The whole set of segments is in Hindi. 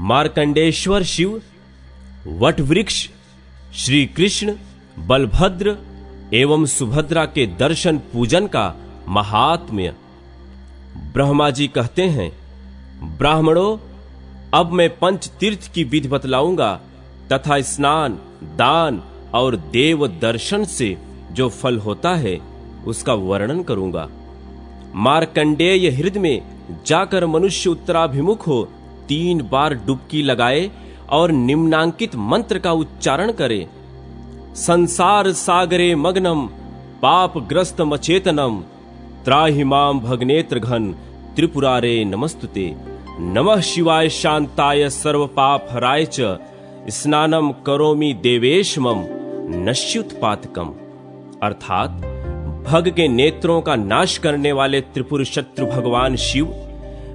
मार्कंडेश्वर शिव, वट वृक्ष, श्री कृष्ण, बलभद्र एवं सुभद्रा के दर्शन पूजन का महात्म्य। ब्रह्मा जी कहते हैं, ब्राह्मणों, अब मैं पंच तीर्थ की विधि बतलाऊंगा तथा स्नान, दान और देव दर्शन से जो फल होता है उसका वर्णन करूंगा। मार्कंडेय हृदय में जाकर मनुष्य उत्तराभिमुख हो 3 बार डुबकी लगाए और निम्नांकित मंत्र का उच्चारण करे। संसार सागरे मग्नम पापग्रस्त मचेतनम त्राहि माम भगनेत्र घन त्रिपुरारे नमस्तुते। नमः शिवाय शांताय सर्व पाप हराय च स्नानम करोमि देवेशमम नश्युत्पातकम। अर्थात भग के नेत्रों का नाश करने वाले त्रिपुर शत्रु भगवान शिव,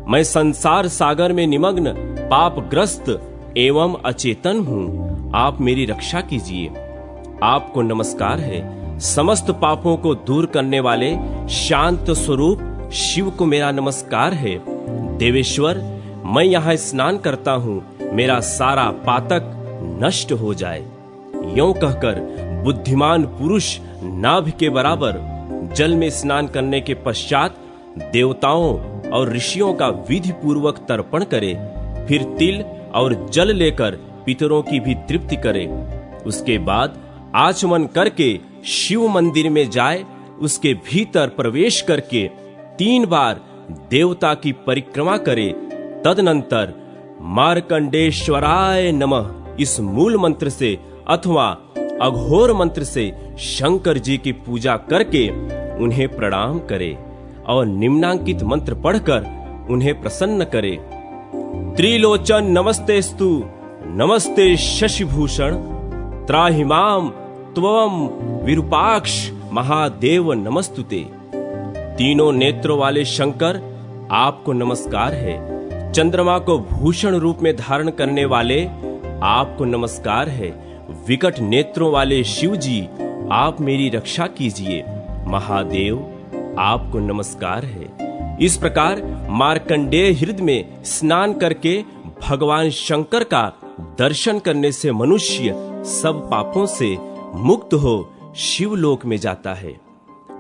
मैं संसार सागर में निमग्न पापग्रस्त एवं अचेतन हूँ, आप मेरी रक्षा कीजिए। आपको नमस्कार है। समस्त पापों को दूर करने वाले शांत स्वरूप शिव को मेरा नमस्कार है। देवेश्वर, मैं यहाँ स्नान करता हूँ, मेरा सारा पातक नष्ट हो जाए। यों कहकर बुद्धिमान पुरुष नाभि के बराबर जल में स्नान करने के पश्चात देवताओं और ऋषियों का विधि पूर्वक तर्पण करे, फिर तिल और जल लेकर पितरों की भी तृप्ति करे। उसके बाद आचमन करके शिव मंदिर में जाए, उसके भीतर प्रवेश करके 3 बार देवता की परिक्रमा करे। तदनंतर मार्कंडेश्वराय नमः इस मूल मंत्र से अथवा अघोर मंत्र से शंकर जी की पूजा करके उन्हें प्रणाम करे और निम्नांकित मंत्र पढ़कर उन्हें प्रसन्न करे। त्रिलोचन नमस्तेस्तु नमस्ते शशिभूषण त्राहि माम त्वम विरूपाक्ष महादेव नमस्तुते। तीनों नेत्रों वाले शंकर, आपको नमस्कार है। चंद्रमा को भूषण रूप में धारण करने वाले, आपको नमस्कार है। विकट नेत्रों वाले शिव जी, आप मेरी रक्षा कीजिए। महादेव, आपको नमस्कार है। इस प्रकार मार्कंडेय हृदय में स्नान करके भगवान शंकर का दर्शन करने से मनुष्य सब पापों से मुक्त हो शिवलोक में जाता है।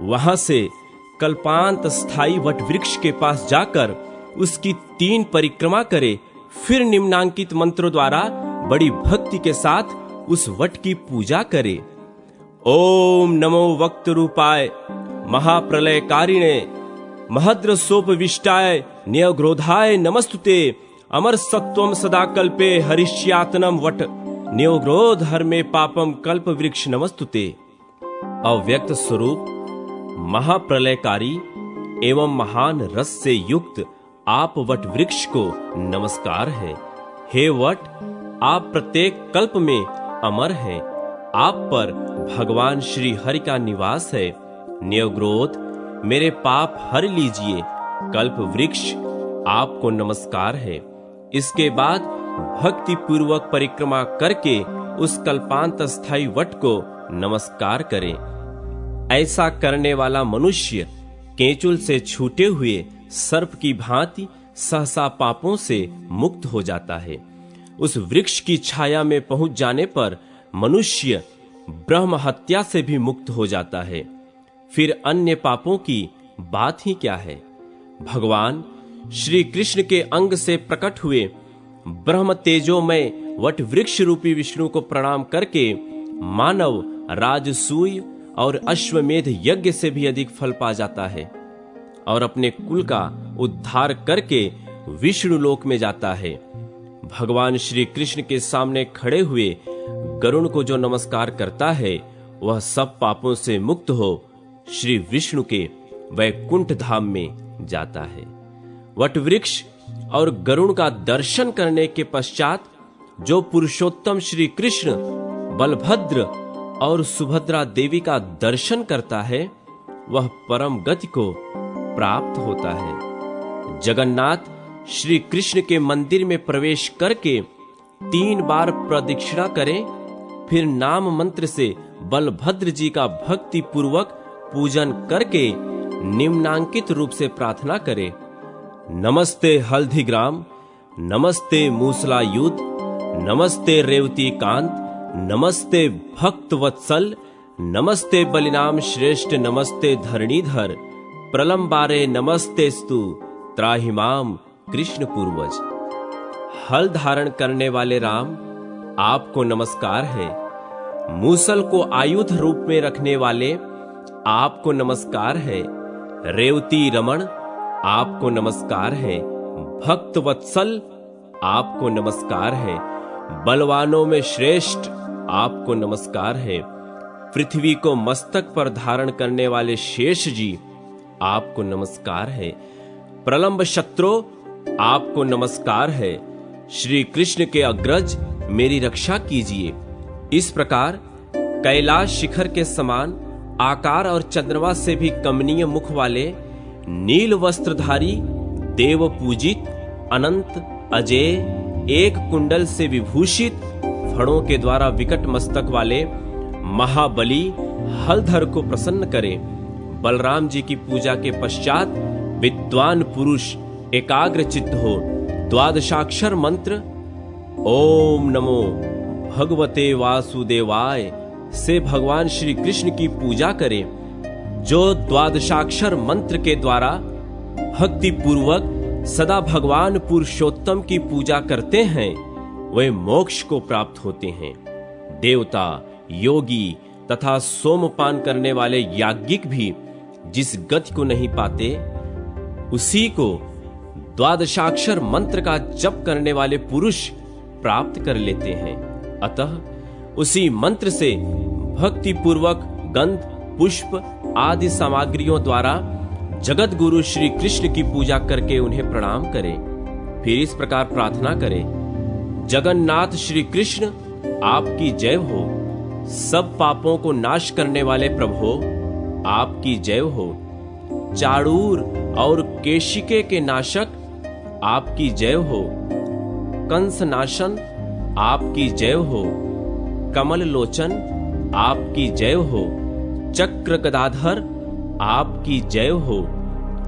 वहां से कल्पांत स्थायी वट वृक्ष के पास जाकर उसकी 3 परिक्रमा करे, फिर निम्नांकित मंत्रों द्वारा बड़ी भक्ति के साथ उस वट की पूजा करे। ओम नमो वक्त रूपाय महाप्रलयकारिणे महद्रसोपविष्टाय न्यग्रोधाय नमस्तुते। अमर सत्वम सदा कल्पे हरिष्यातनम वट न्योग्रोध हर में पापम कल्प वृक्ष नमस्तुते। अव्यक्त स्वरूप महाप्रलयकारी एवं महान रस से युक्त आप वट वृक्ष को नमस्कार है। हे वट, आप प्रत्येक कल्प में अमर हैं। आप पर भगवान श्री हरि का निवास है। न्यग्रोध, मेरे पाप हर लीजिए। कल्प वृक्ष, आपको नमस्कार है। इसके बाद भक्ति पूर्वक परिक्रमा करके उस कल्पांत स्थायी वट को नमस्कार करें। ऐसा करने वाला मनुष्य केंचुल से छूटे हुए सर्प की भांति सहसा पापों से मुक्त हो जाता है। उस वृक्ष की छाया में पहुंच जाने पर मनुष्य ब्रह्म हत्या से भी मुक्त हो जाता है। फिर अन्य पापों की बात ही क्या है। भगवान श्री कृष्ण के अंग से प्रकट हुए ब्रह्म तेजोमय वट वृक्ष रूपी विष्णु को प्रणाम करके मानव राजसूय और अश्वमेध यज्ञ से भी अधिक फल पा जाता है और अपने कुल का उद्धार करके विष्णु लोक में जाता है। भगवान श्री कृष्ण के सामने खड़े हुए गरुण को जो नमस्कार करता है, वह सब पापों से मुक्त हो श्री विष्णु के वैकुंठ धाम में जाता है। वट वृक्ष और गरुण का दर्शन करने के पश्चात जो पुरुषोत्तम श्री कृष्ण, बलभद्र और सुभद्रा देवी का दर्शन करता है, वह परम गति को प्राप्त होता है। जगन्नाथ श्री कृष्ण के मंदिर में प्रवेश करके 3 बार प्रदक्षिणा करें, फिर नाम मंत्र से बलभद्र जी का भक्ति पूर्वक पूजन करके निम्नांकित रूप से प्रार्थना करें। नमस्ते हल्दीग्राम नमस्ते मूसलायुध, नमस्ते रेवती कांत, नमस्ते भक्त वत्सल, नमस्ते बलिनाम श्रेष्ठ, नमस्ते धरणीधर, प्रलंबारे नमस्तेस्तु त्राहिमाम कृष्ण पूर्वज। हल धारण करने वाले राम, आपको नमस्कार है। मूसल को आयुध रूप में रखने वाले, आपको नमस्कार है। रेवती रमण, आपको नमस्कार है। भक्त वत्सल, आपको नमस्कार है। बलवानों में श्रेष्ठ, आपको नमस्कार है। पृथ्वी को मस्तक पर धारण करने वाले शेष जी, आपको नमस्कार है। प्रलंब शत्रु, आपको नमस्कार है। श्री कृष्ण के अग्रज, मेरी रक्षा कीजिए। इस प्रकार कैलाश शिखर के समान आकार और चंद्रमा से भी कमनीय मुख वाले, नील वस्त्रधारी, देव पूजित, अनंत, अजेय, एक कुंडल से विभूषित, फणों के द्वारा विकट मस्तक वाले महाबली हलधर को प्रसन्न करें। बलराम जी की पूजा के पश्चात विद्वान पुरुष एकाग्र चित्त हो द्वादशाक्षर मंत्र ओम नमो भगवते वासुदेवाय से भगवान श्री कृष्ण की पूजा करें। जो द्वादशाक्षर मंत्र के द्वारा भक्ति पूर्वक सदा भगवान पुरुषोत्तम की पूजा करते हैं, वे मोक्ष को प्राप्त होते हैं। देवता, योगी तथा सोमपान करने वाले याज्ञिक भी जिस गति को नहीं पाते, उसी को द्वादशाक्षर मंत्र का जप करने वाले पुरुष प्राप्त कर लेते हैं। अतः उसी मंत्र से भक्ति पूर्वक गंध, पुष्प आदि सामग्रियों द्वारा जगत गुरु श्री कृष्ण की पूजा करके उन्हें प्रणाम करें। फिर इस प्रकार प्रार्थना करें, जगन्नाथ श्री कृष्ण आपकी जय हो। सब पापों को नाश करने वाले प्रभु आपकी जय हो। चाड़ूर और केशिके के नाशक आपकी जय हो। कंस नाशन आपकी जय हो। कमल लोचन आपकी जय हो। चक्र गदाधर आपकी जय हो।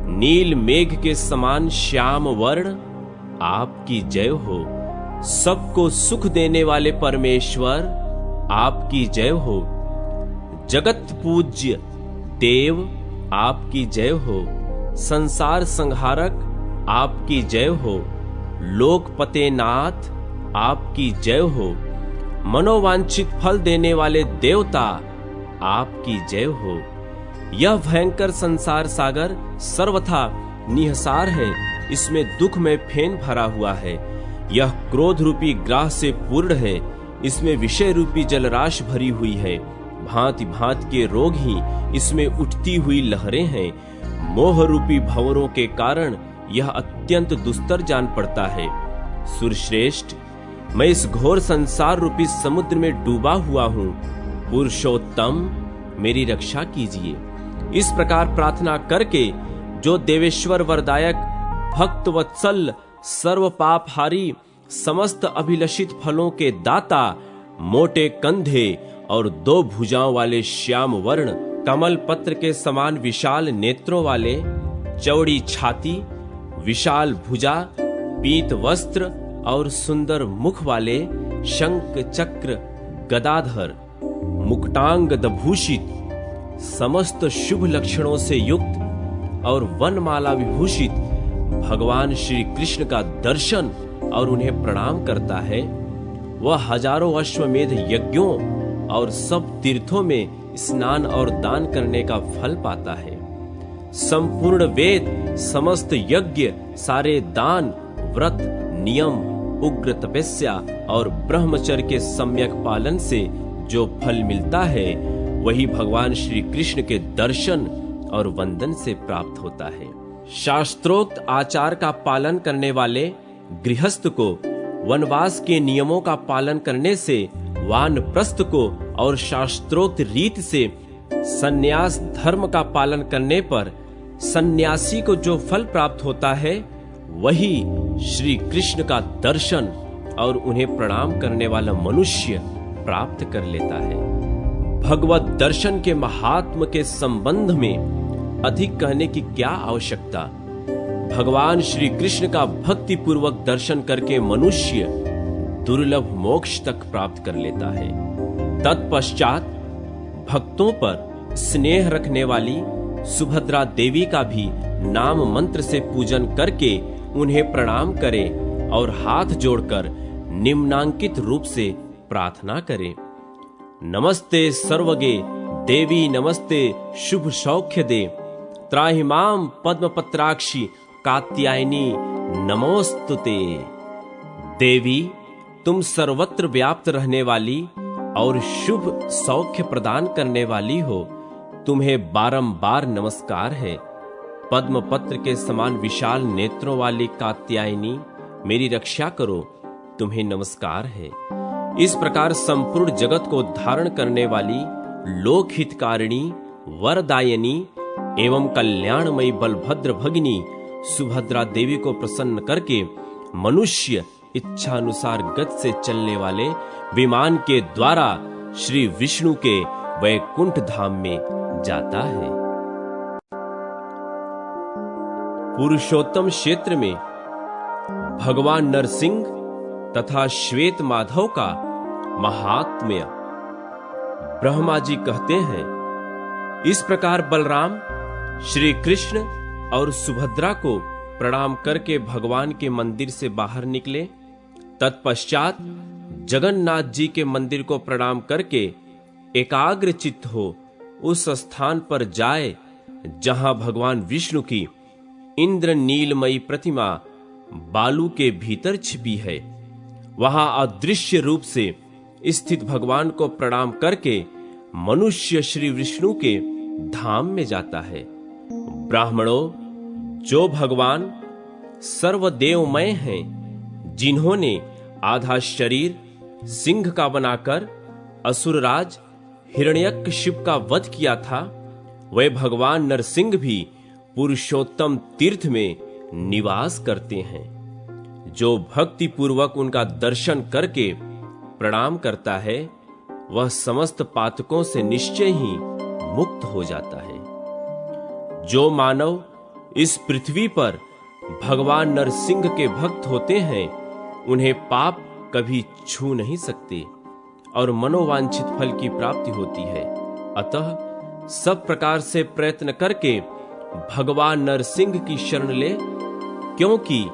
नील मेघ के समान श्याम वर्ण आपकी जय हो। सबको सुख देने वाले परमेश्वर आपकी जय हो। जगत पूज्य देव आपकी जय हो। संसार संहारक आपकी जय हो। लोकपते नाथ आपकी जय हो। मनोवांछित फल देने वाले देवता आपकी जय हो। यह भयंकर संसार सागर सर्वथा निहसार है, इसमें दुख में फेन भरा हुआ है। यह क्रोध रूपी ग्राह से पूर्ण है, इसमें विषय रूपी जलराश भरी हुई है। भांति भांति के रोग ही इसमें उठती हुई लहरें हैं। मोह रूपी भंवरों के कारण यह अत्यंत दुस्तर जान पड़ता है। सुरश्रेष्ठ, मैं इस घोर संसार रूपी समुद्र में डूबा हुआ हूँ। पुरुषोत्तम, मेरी रक्षा कीजिए। इस प्रकार प्रार्थना करके जो देवेश्वर वरदायक, भक्त वत्सल, सर्व पापहारी, समस्त अभिलषित फलों के दाता, मोटे कंधे और 2 भुजाओं वाले श्याम वर्ण, कमल पत्र के समान विशाल नेत्रों वाले, चौड़ी छाती, विशाल भुजा, पीत वस्त्र और सुंदर मुख वाले, शंख चक्र गदाधर, मुकुटांग भूषित, समस्त शुभ लक्षणों से युक्त और वनमाला विभूषित भगवान श्री कृष्ण का दर्शन और उन्हें प्रणाम करता है, वह हजारों अश्वमेध यज्ञों और सब तीर्थों में स्नान और दान करने का फल पाता है। संपूर्ण वेद, समस्त यज्ञ, सारे दान, व्रत, नियम, उग्र तपस्या और ब्रह्मचर्य के सम्यक पालन से जो फल मिलता है, वही भगवान श्री कृष्ण के दर्शन और वंदन से प्राप्त होता है। शास्त्रोक्त आचार का पालन करने वाले गृहस्थ को वनवास के नियमों का पालन करने से, वानप्रस्थ को और शास्त्रोक्त रीत से सन्यास धर्म का पालन करने पर सन्यासी को जो फल प्राप्त होता है, वही श्री कृष्ण का दर्शन और उन्हें प्रणाम करने वाला मनुष्य प्राप्त कर लेता है। भगवत दर्शन के महात्म के संबंध में अधिक कहने की क्या आवश्यकता। भगवान श्री कृष्ण का भक्ति पूर्वक दर्शन करके मनुष्य दुर्लभ मोक्ष तक प्राप्त कर लेता है। तत्पश्चात भक्तों पर स्नेह रखने वाली सुभद्रा देवी का भी नाम मंत्र से पूजन करके उन्हें प्रणाम करें और हाथ जोड़कर निम्नांकित रूप से प्रार्थना करें। नमस्ते सर्वगे देवी नमस्ते शुभ सौख्य दे, त्राहिमाम पद्मपत्राक्षी कात्यायनी नमोस्तुते। देवी, तुम सर्वत्र व्याप्त रहने वाली और शुभ सौख्य प्रदान करने वाली हो, तुम्हें बारंबार नमस्कार है। पद्म पत्र के समान विशाल नेत्रों वाली कात्यायनी, मेरी रक्षा करो, तुम्हें नमस्कार है। इस प्रकार संपूर्ण जगत को धारण करने वाली लोकहितकारिणी, वरदायिनी एवं कल्याणमयी बलभद्र भगिनी सुभद्रा देवी को प्रसन्न करके मनुष्य इच्छानुसार गति से चलने वाले विमान के द्वारा श्री विष्णु के वैकुंठ धाम में जाता है। पुरुषोत्तम क्षेत्र में भगवान नरसिंह तथा श्वेत माधव का महात्म्य। ब्रह्मा जी कहते हैं, इस प्रकार बलराम श्री कृष्ण और सुभद्रा को प्रणाम करके भगवान के मंदिर से बाहर निकले। तत्पश्चात जगन्नाथ जी के मंदिर को प्रणाम करके एकाग्र चित्त हो उस स्थान पर जाए जहां भगवान विष्णु की इंद्र नीलमयी प्रतिमा बालू के भीतर छिपी है। वहां अदृश्य रूप से स्थित भगवान को प्रणाम करके मनुष्य श्री विष्णु के धाम में जाता है। ब्राह्मणों, जो भगवान सर्वदेवमय हैं, जिन्होंने आधा शरीर सिंह का बनाकर असुरराज हिरण्यकशिप का वध किया था, वे भगवान नरसिंह भी पुरुषोत्तम तीर्थ में निवास करते हैं। जो भक्ति पूर्वक उनका दर्शन करके प्रणाम करता है, वह समस्त पातकों से निश्चय ही मुक्त हो जाता है। जो मानव इस पृथ्वी पर भगवान नरसिंह के भक्त होते हैं, उन्हें पाप कभी छू नहीं सकते और मनोवांछित फल की प्राप्ति होती है। अतः सब प्रकार से प्रयत्न करके भगवान नरसिंह की शरण ले, क्योंकि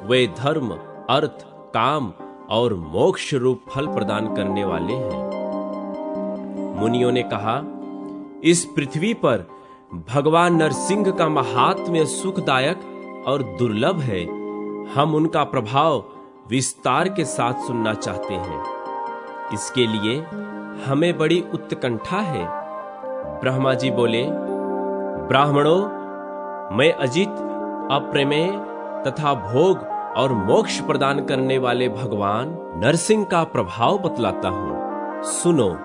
वे धर्म, अर्थ, काम और मोक्ष रूप फल प्रदान करने वाले हैं। मुनियों ने कहा, इस पृथ्वी पर भगवान नरसिंह का महात्म्य सुखदायक और दुर्लभ है। हम उनका प्रभाव विस्तार के साथ सुनना चाहते हैं। इसके लिए हमें बड़ी उत्कंठा है। ब्रह्मा जी बोले, ब्राह्मणों, मैं अजित, अप्रमेय तथा भोग और मोक्ष प्रदान करने वाले भगवान नरसिंह का प्रभाव बतलाता हूं। सुनो,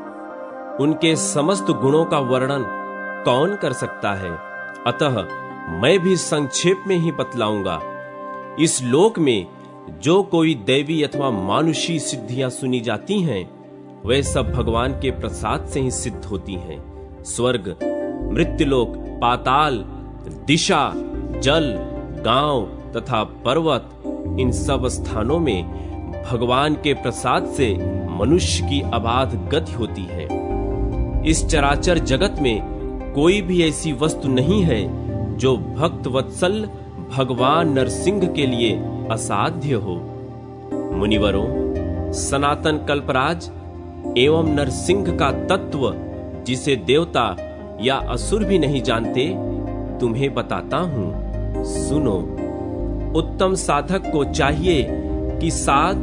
उनके समस्त गुणों का वर्णन कौन कर सकता है, अतः मैं भी संक्षेप में ही बतलाऊंगा। इस लोक में जो कोई दैवी अथवा मानुषी सिद्धियां सुनी जाती हैं, वे सब भगवान के प्रसाद से ही सिद्ध होती हैं। स्वर्ग, मृत्युलोक, पाताल, दिशा, जल, गांव तथा पर्वत, इन सब स्थानों में भगवान के प्रसाद से मनुष्य की अबाध गति होती है। इस चराचर जगत में कोई भी ऐसी वस्तु नहीं है जो भक्त वत्सल भगवान नरसिंह के लिए असाध्य हो। मुनिवरों, सनातन कल्पराज एवं नरसिंह का तत्व जिसे देवता या असुर भी नहीं जानते, तुम्हें बताता हूं। सुनो, उत्तम साधक को चाहिए कि साग,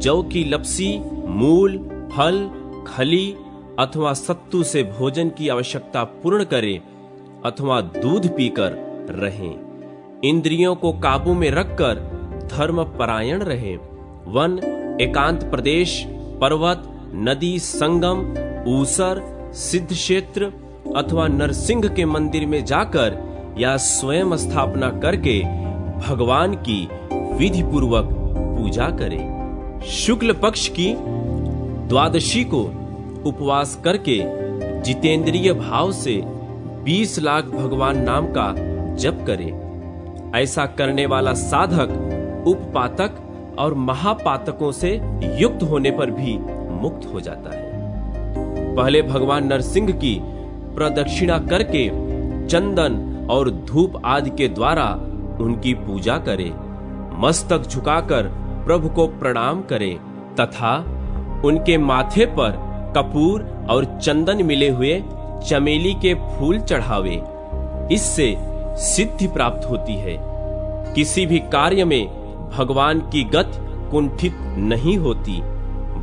जौ की लपसी, मूल, फल, खली अथवा सत्तू से भोजन की आवश्यकता पूर्ण करे अथवा दूध पीकर रहें। इंद्रियों को काबू में रखकर धर्म परायण रहे। वन, एकांत प्रदेश, पर्वत, नदी, संगम, ऊसर, सिद्ध क्षेत्र अथवा नरसिंह के मंदिर में जाकर या स्वयं स्थापना करके भगवान की विधि पूर्वक पूजा करें। शुक्ल पक्ष की द्वादशी को उपवास करके जितेंद्रिय भाव से 20 लाख भगवान नाम का जप करें। ऐसा करने वाला साधक उपपातक और महापातकों से युक्त होने पर भी मुक्त हो जाता है। पहले भगवान नरसिंह की प्रदक्षिणा करके चंदन और धूप आदि के द्वारा उनकी पूजा करे, मस्तक झुकाकर प्रभु को प्रणाम करे तथा उनके माथे पर कपूर और चंदन मिले हुए चमेली के फूल चढ़ावे। इससे सिद्धि प्राप्त होती है। किसी भी कार्य में भगवान की गति कुंठित नहीं होती।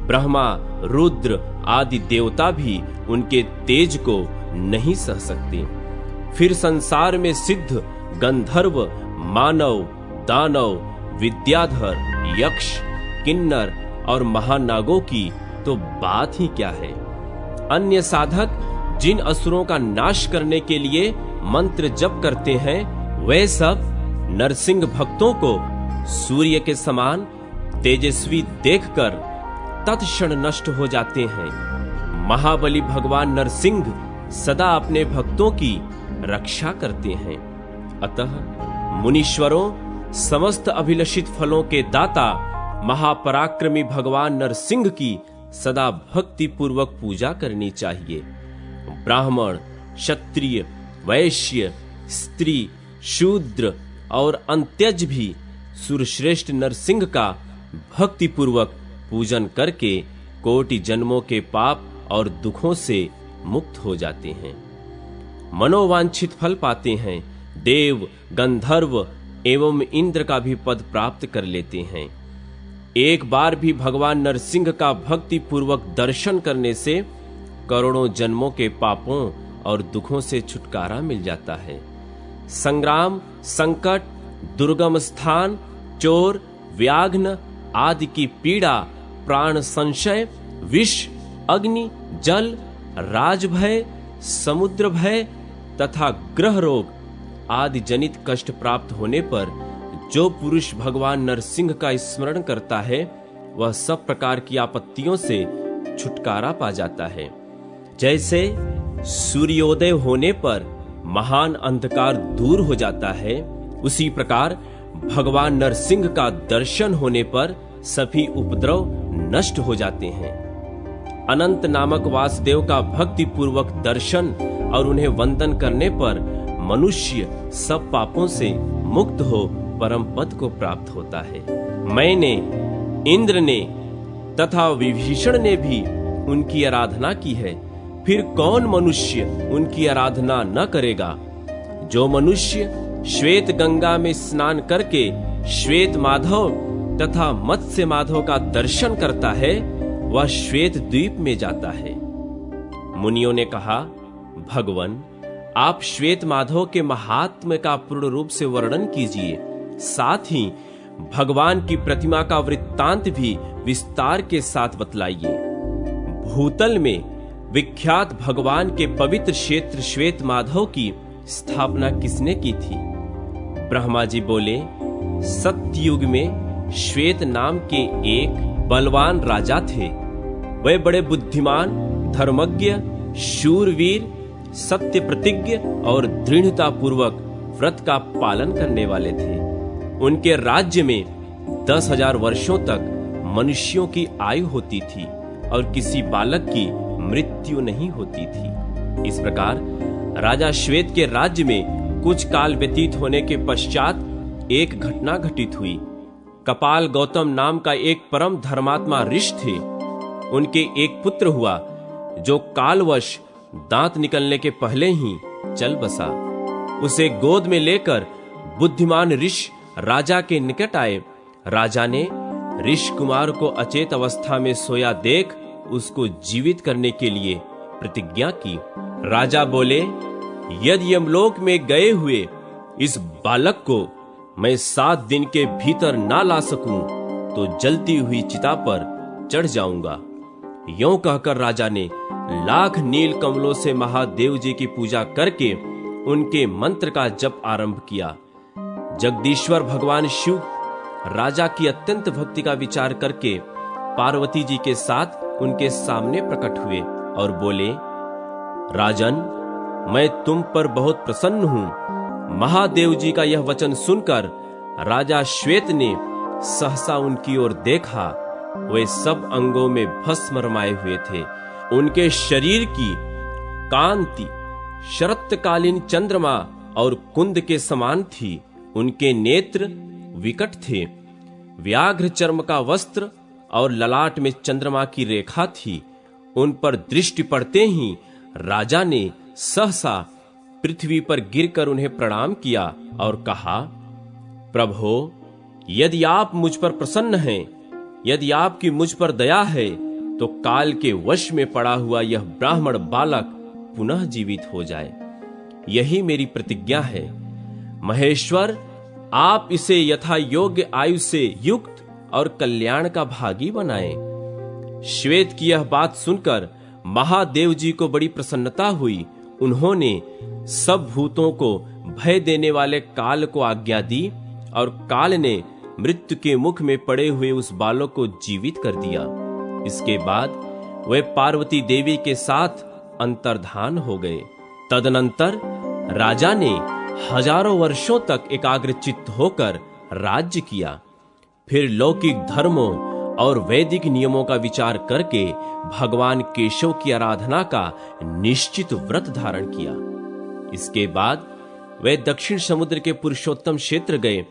ब्रह्मा, रुद्र आदि देवता भी उनके तेज को नहीं सह सकते। फिर संसार में सिद्ध गंधर्व, मानव, दानव, विद्याधर, यक्ष, किन्नर और महानागों की तो बात ही क्या है। अन्य साधक जिन असुरों का नाश करने के लिए मंत्र जप करते हैं, वे सब नरसिंह भक्तों को सूर्य के समान तेजस्वी देखकर तत्क्षण नष्ट हो जाते हैं। महाबली भगवान नरसिंह सदा अपने भक्तों की रक्षा करते हैं। अतः मुनीश्वरों, समस्त अभिलषित फलों के दाता महापराक्रमी भगवान नरसिंह की सदा भक्ति पूर्वक पूजा करनी चाहिए। ब्राह्मण, क्षत्रिय, वैश्य, स्त्री, शूद्र और अंत्यज भी सुरश्रेष्ठ नरसिंह का भक्ति पूर्वक पूजन करके कोटि जन्मों के पाप और दुखों से मुक्त हो जाते हैं, मनोवांछित फल पाते हैं। देव, गंधर्व एवं इंद्र का भी पद प्राप्त कर लेते हैं। एक बार भी भगवान नरसिंह का भक्ति पूर्वक दर्शन करने से करोड़ों जन्मों के पापों और दुखों से छुटकारा मिल जाता है। संग्राम, संकट, दुर्गम स्थान, चोर, व्याघ्न आदि की पीड़ा, प्राण संशय, विष, अग्नि, जल, राजभय, समुद्र भय तथा ग्रह रोग आदि जनित कष्ट प्राप्त होने पर जो पुरुष भगवान नरसिंह का स्मरण करता है, वह सब प्रकार की आपत्तियों से छुटकारा पा जाता है। जैसे सूर्योदय होने पर महान अंधकार दूर हो जाता है, उसी प्रकार भगवान नरसिंह का दर्शन होने पर सभी उपद्रव नष्ट हो जाते हैं। अनंत नामक वासुदेव का भक्ति पूर्वक दर्शन और उन्हें वंदन करने पर मनुष्य सब पापों से मुक्त हो परम पद को प्राप्त होता है। मैंने, इंद्र ने तथा विभीषण ने भी उनकी आराधना की है, फिर कौन मनुष्य उनकी आराधना न करेगा। जो मनुष्य श्वेत गंगा में स्नान करके श्वेत माधव तथा मत्स्य माधव का दर्शन करता है, वह श्वेत द्वीप में जाता है। मुनियों ने कहा, भगवन, आप श्वेत माधव के महात्म्य का पूर्ण रूप से वर्णन कीजिए, साथ ही भगवान की प्रतिमा का वृत्तांत भी विस्तार के साथ बतलाइए। भूतल में विख्यात भगवान के पवित्र क्षेत्र श्वेत माधव की स्थापना किसने की थी? ब्रह्मा जी बोले, सत्ययुग में श्वेत नाम के एक बलवान राजा थे। वे बड़े बुद्धिमान, धर्मज्ञ, शूरवीर, सत्य प्रतिज्ञ और दृढ़ता पूर्वक व्रत का पालन करने वाले थे। उनके राज्य में 10,000 वर्षों तक मनुष्यों की आयु होती थी और किसी बालक की मृत्यु नहीं होती थी। इस प्रकार राजा श्वेत के राज्य में कुछ काल व्यतीत होने के पश्चात एक घटना घटित हुई। कपाल गौतम नाम का एक परम धर्मात्मा ऋषि थे। उनके एक पुत्र हुआ जो कालवश दांत निकलने के पहले ही चल बसा। उसे गोद में लेकर बुद्धिमान ऋषि राजा के निकट आए। राजा ने ऋषि कुमार को अचेत अवस्था में सोया देख उसको जीवित करने के लिए प्रतिज्ञा की। राजा बोले, यदि यमलोक में गए हुए इस बालक को मैं 7 दिन के भीतर ना ला सकूं तो जलती हुई चिता पर चढ़ जाऊंगा। यों कहकर राजा ने लाख नील कमलों से महादेव जी की पूजा करके उनके मंत्र का जप आरंभ किया। जगदीश्वर भगवान शिव राजा की अत्यंत भक्ति का विचार करके पार्वती जी के साथ उनके सामने प्रकट हुए और बोले, राजन, मैं तुम पर बहुत प्रसन्न हूं। महादेव जी का यह वचन सुनकर राजा श्वेत ने सहसा उनकी ओर देखा। वे सब अंगों में भस्म रमाए हुए थे। उनके शरीर की कांति शरतकालीन चंद्रमा और कुंद के समान थी। उनके नेत्र विकट थे। व्याघ्र चर्म का वस्त्र और ललाट में चंद्रमा की रेखा थी। उन पर दृष्टि पड़ते ही राजा ने सहसा पृथ्वी पर गिरकर उन्हें प्रणाम किया और कहा, प्रभो, यदि आप मुझ पर प्रसन्न हैं, यदि आपकी मुझ पर दया है, तो काल के वश में पड़ा हुआ यह ब्राह्मण बालक पुनः जीवित हो जाए। यही मेरी प्रतिज्ञा है। महेश्वर, आप इसे यथा योग्य आयु से युक्त और कल्याण का भागी बनाएं। श्वेत की यह बात सुनकर महादेव जी को बड़ी प्रसन्नता हुई। उन्होंने सब भूतों को भय देने वाले काल को आज्ञा दी और काल ने मृत्यु के मुख में पड़े हुए उस बालक को जीवित कर दिया। इसके बाद वे पार्वती देवी के साथ अंतर्धान हो गए। तदनंतर राजा ने हजारों वर्षों तक एकाग्रचित्त होकर राज्य किया। फिर लौकिक धर्मों और वैदिक नियमों का विचार करके भगवान केशव की आराधना का निश्चित व्रत धारण किया। इसके बाद वे दक्षिण समुद्र के पुरुषोत्तम क्षेत्र गए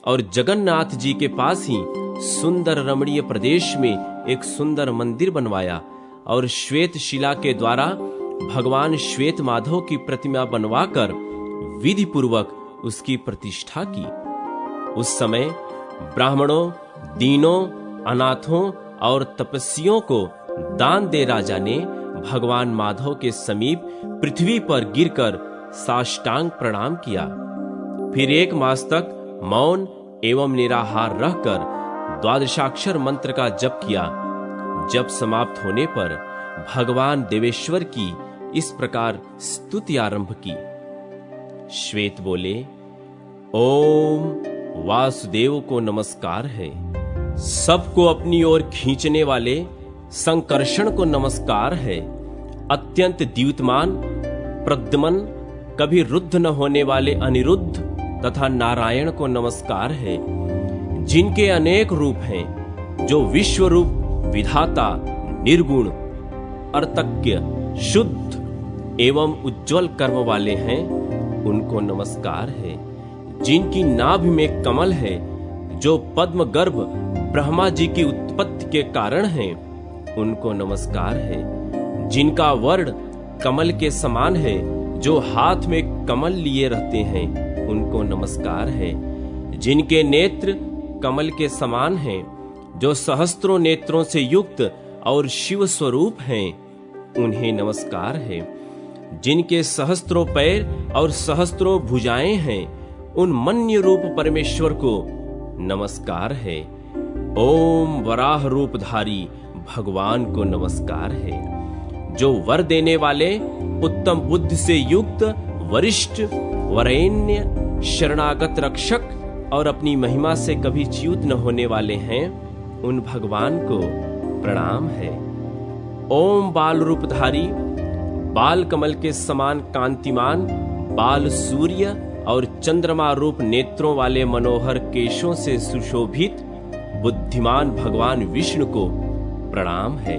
और जगन्नाथ जी के पास ही सुंदर रमणीय प्रदेश में एक सुंदर मंदिर बनवाया और श्वेत शिला के द्वारा भगवान श्वेत माधव की प्रतिमा बनवाकर विधि पूर्वक उसकी प्रतिष्ठा की। उस समय ब्राह्मणों, दीनों, अनाथों और तपस्वियों को दान दे राजा ने भगवान माधव के समीप पृथ्वी पर गिरकर साष्टांग प्रणाम किया। फिर 1 मास तक मौन एवं निराहार रहकर द्वादशाक्षर मंत्र का जप किया। जप समाप्त होने पर भगवान देवेश्वर की इस प्रकार स्तुति आरंभ की। श्वेत बोले, ओम वासुदेव को नमस्कार है। सबको अपनी ओर खींचने वाले संकर्षण को नमस्कार है। अत्यंत द्युतिमान प्रद्युम्न, कभी रुद्ध न होने वाले अनिरुद्ध तथा नारायण को नमस्कार है। जिनके अनेक रूप हैं, जो विश्व रूप विधाता, निर्गुण, अर्तज्ञ, शुद्ध एवं उज्जवल कर्म वाले हैं, उनको नमस्कार है। जिनकी नाभि में कमल है, जो पद्म गर्भ ब्रह्मा जी की उत्पत्ति के कारण हैं, उनको नमस्कार है। जिनका वर्ण कमल के समान है, जो हाथ में कमल लिए रहते हैं, उनको नमस्कार है। जिनके नेत्र कमल के समान हैं, जो सहस्त्रों नेत्रों से युक्त और शिव स्वरूप हैं, उन्हें नमस्कार है। जिनके सहस्त्रों पैर और सहस्त्रों भुजाएं हैं, उन मन्य रूप परमेश्वर को नमस्कार है। ओम वराह रूपधारी भगवान को नमस्कार है। जो वर देने वाले, उत्तम बुद्धि से युक्त, वरिष्ठ, वरेण्य, शरणागत रक्षक और अपनी महिमा से कभी च्युत न होने वाले हैं, उन भगवान को प्रणाम है। ओम बाल रूपधारी, बाल कमल के समान कांतिमान, बाल सूर्य और चंद्रमा रूप नेत्रों वाले मनोहर केशों से सुशोभित बुद्धिमान भगवान विष्णु को प्रणाम है।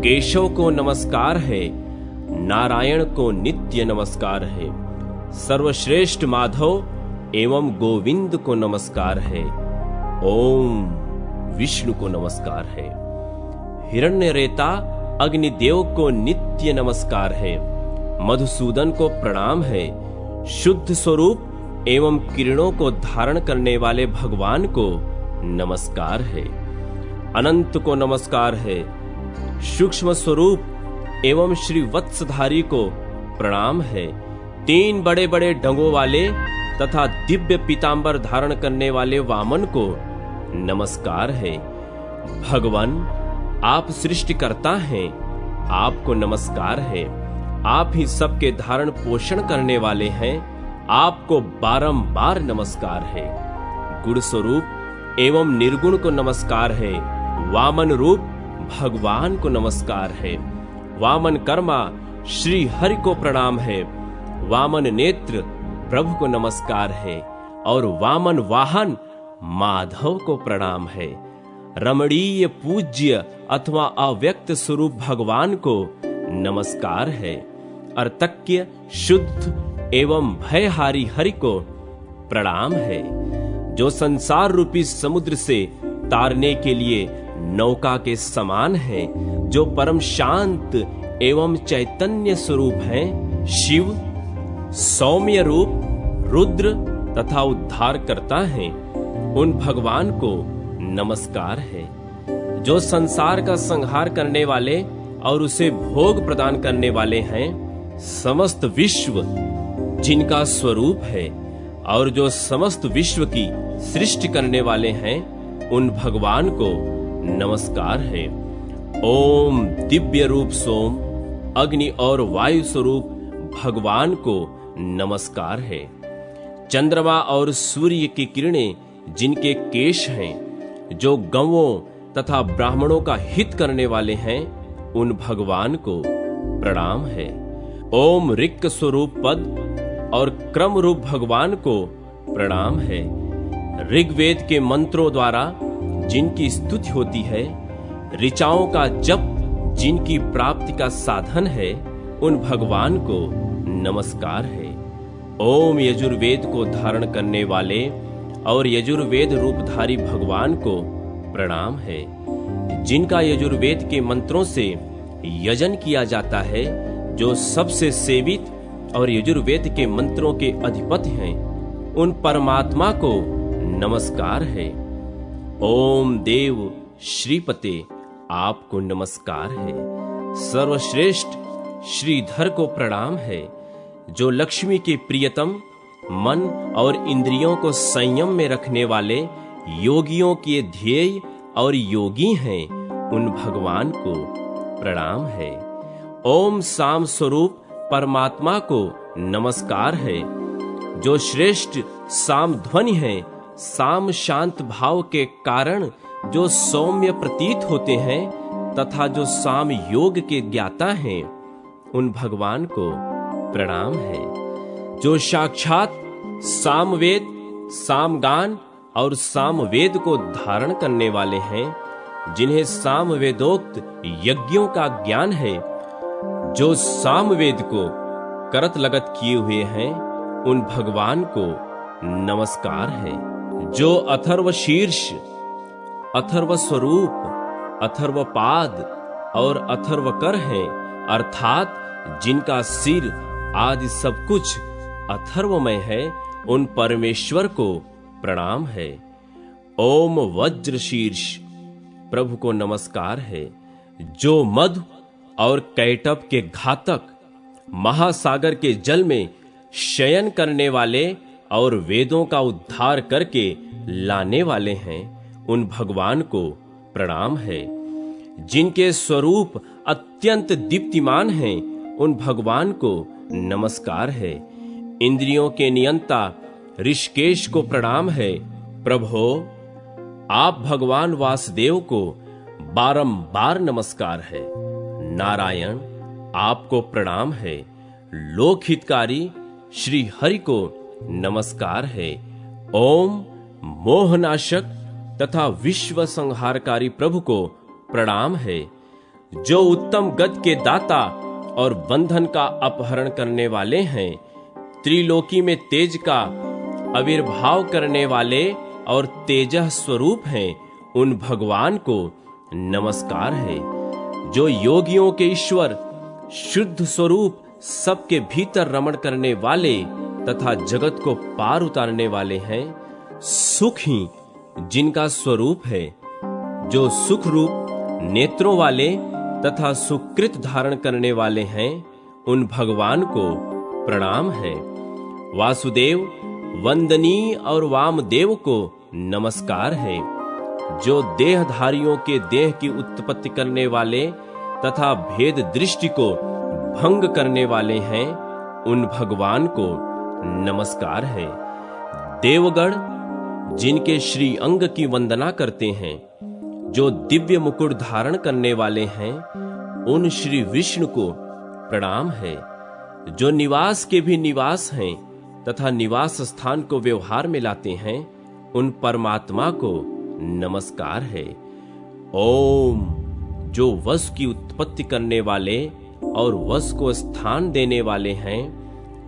केशव को नमस्कार है। नारायण को नित्य नमस्कार है। सर्वश्रेष्ठ माधव एवं गोविंद को नमस्कार है। ओम विष्णु को नमस्कार है। हिरण्यरेता अग्निदेव को नित्य नमस्कार है। मधुसूदन को प्रणाम है। शुद्ध स्वरूप एवं किरणों को धारण करने वाले भगवान को नमस्कार है। अनंत को नमस्कार है। सूक्ष्म स्वरूप एवं श्री वत्सधारी को प्रणाम है। 3 बड़े बड़े डंगों वाले तथा दिव्य पीतांबर धारण करने वाले वामन को नमस्कार है। भगवान, आप सृष्टिकर्ता हैं, आपको नमस्कार है। आप ही सबके धारण पोषण करने वाले हैं, आपको बारंबार नमस्कार है। गुण स्वरूप एवं निर्गुण को नमस्कार है। वामन रूप भगवान को नमस्कार है। वामन कर्मा श्री हरि को प्रणाम है। वामन नेत्र प्रभु को नमस्कार है और वामन वाहन माधव को प्रणाम है। रमणीय पूज्य अथवा अव्यक्त स्वरूप भगवान को नमस्कार है। अर्तक्य शुद्ध एवं भयहारी हरि को प्रणाम है। जो संसार रूपी समुद्र से तारने के लिए नौका के समान है, जो परम शांत एवं चैतन्य स्वरूप हैं, शिव सौम्य रूप रुद्र तथा उद्धार करता है, उन भगवान को नमस्कार है। जो संसार का संहार करने वाले और उसे भोग प्रदान करने वाले हैं, समस्त विश्व जिनका स्वरूप है और जो समस्त विश्व की सृष्टि करने वाले हैं, उन भगवान को नमस्कार है। ओम दिव्य रूप सोम अग्नि और वायु स्वरूप भगवान को नमस्कार है। चंद्रमा और सूर्य की किरणें जिनके केश हैं, जो गौओं तथा ब्राह्मणों का हित करने वाले हैं, उन भगवान को प्रणाम है। ओम ऋक् स्वरूप पद और क्रम रूप भगवान को प्रणाम है। ऋग्वेद के मंत्रों द्वारा जिनकी स्तुति होती है, ऋचाओं का जप जिनकी प्राप्ति का साधन है, उन भगवान को नमस्कार है। ओम यजुर्वेद को धारण करने वाले और यजुर्वेद रूपधारी भगवान को प्रणाम है। जिनका यजुर्वेद के मंत्रों से यजन किया जाता है, जो सबसे सेवित और यजुर्वेद के मंत्रों के अधिपति हैं, उन परमात्मा को नमस्कार है। ओम देव श्रीपते आपको नमस्कार है। सर्वश्रेष्ठ श्रीधर को प्रणाम है। जो लक्ष्मी के प्रियतम मन और इंद्रियों को संयम में रखने वाले योगियों के ध्येय और योगी हैं, उन भगवान को प्रणाम है। ओम साम स्वरूप परमात्मा को नमस्कार है। जो श्रेष्ठ साम ध्वनि है, साम शांत भाव के कारण जो सौम्य प्रतीत होते हैं तथा जो साम योग के ज्ञाता हैं, उन भगवान को प्रणाम है। जो साक्षात सामवेद, सामगान और सामवेद को धारण करने वाले हैं, जिन्हें सामवेदोक्त यज्ञों का ज्ञान है, जो सामवेद को करत लगत किए हुए हैं, उन भगवान को नमस्कार है। जो अथर्व शीर्ष, अथर्व स्वरूप, अथर्व पाद और अथर्व कर हैं, अर्थात जिनका सिर आदि सब कुछ अथर्वमय है, उन परमेश्वर को प्रणाम है। ओम वज्र शीर्ष प्रभु को नमस्कार है। जो मधु और कैटभ के घातक महासागर के जल में शयन करने वाले और वेदों का उद्धार करके लाने वाले हैं, उन भगवान को प्रणाम है। जिनके स्वरूप अत्यंत दीप्तिमान हैं, उन भगवान को नमस्कार है। इंद्रियों के नियंता ऋषिकेश को प्रणाम है। प्रभो, आप भगवान वासुदेव को बारंबार नमस्कार है। नारायण, आपको प्रणाम है। लोकहितकारी श्री हरि को नमस्कार है। ओम मोहनाशक तथा विश्व संहारकारी प्रभु को प्रणाम है। जो उत्तम गति के दाता और बंधन का अपहरण करने वाले हैं, त्रिलोकी में तेज का आविर्भाव करने वाले और तेजः स्वरूप हैं, उन भगवान को नमस्कार है। जो योगियों के ईश्वर, शुद्ध स्वरूप, सबके भीतर रमण करने वाले तथा जगत को पार उतारने वाले हैं, सुख ही जिनका स्वरूप है, जो सुख रूप नेत्रों वाले तथा सुकृत धारण करने वाले हैं, उन भगवान को प्रणाम है। वासुदेव, वंदनीय और वामदेव को नमस्कार है। जो देहधारियों के देह की उत्पत्ति करने वाले तथा भेद दृष्टि को भंग करने वाले हैं, उन भगवान को नमस्कार है। देवगण जिनके श्री अंग की वंदना करते हैं, जो दिव्य मुकुट धारण करने वाले हैं, उन श्री विष्णु को प्रणाम है। जो निवास के भी निवास हैं तथा निवास स्थान को व्यवहार में लाते हैं, उन परमात्मा को नमस्कार है। ओम, जो वसु की उत्पत्ति करने वाले और वसु को स्थान देने वाले हैं,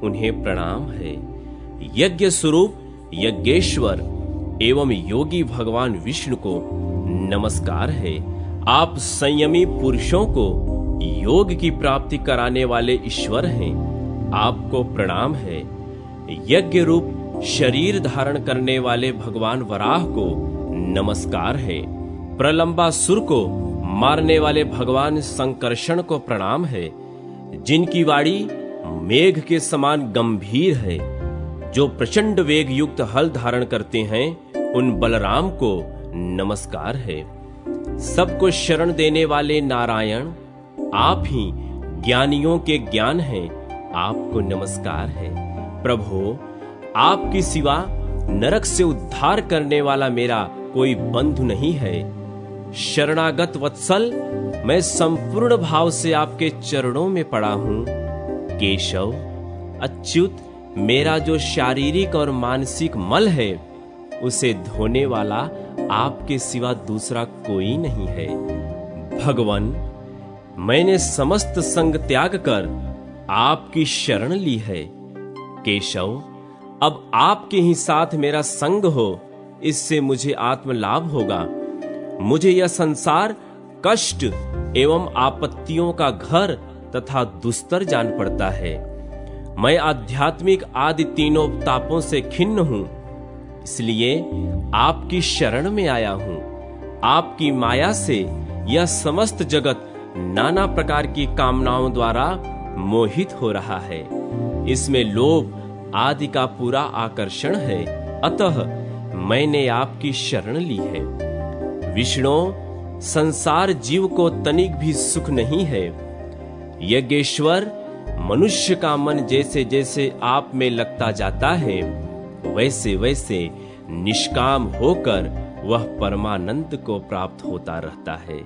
उन्हें प्रणाम है। यज्ञ स्वरूप यज्ञेश्वर एवं योगी भगवान विष्णु को नमस्कार है। आप संयमी पुरुषों को योग की प्राप्ति कराने वाले ईश्वर हैं, आपको प्रणाम है। यज्ञ रूप शरीर धारण करने वाले भगवान वराह को नमस्कार है। प्रलंबासुर को मारने वाले भगवान संकर्षण को प्रणाम है। जिनकी वाणी मेघ के समान गंभीर है, जो प्रचंड वेग युक्त हल धारण करते हैं, उन बलराम को नमस्कार है। सबको शरण देने वाले नारायण, आप ही ज्ञानियों के ज्ञान हैं, आपको नमस्कार है। प्रभु, आपके सिवा नरक से उद्धार करने वाला मेरा कोई बंधु नहीं है। शरणागत वत्सल, मैं संपूर्ण भाव से आपके चरणों में पड़ा हूं। केशव, अच्युत, मेरा जो शारीरिक और मानसिक मल है, उसे धोने वाला आपके सिवा दूसरा कोई नहीं है। भगवान, मैंने समस्त संग त्याग कर आपकी शरण ली है। केशव, अब आपके ही साथ मेरा संग हो, इससे मुझे आत्मलाभ होगा। मुझे यह संसार कष्ट एवं आपत्तियों का घर तथा दुस्तर जान पड़ता है। मैं आध्यात्मिक आदि तीनों तापों से खिन्न हूं, इसलिए आपकी शरण में आया हूं। आपकी माया से यह समस्त जगत नाना प्रकार की कामनाओं द्वारा मोहित हो रहा है। इसमें लोभ आदि का पूरा आकर्षण है, अतः मैंने आपकी शरण ली है। विष्णु, संसार जीव को तनिक भी सुख नहीं है। यज्ञेश्वर, मनुष्य का मन जैसे जैसे आप में लगता जाता है, वैसे वैसे निष्काम होकर वह परमानंद को प्राप्त होता रहता है।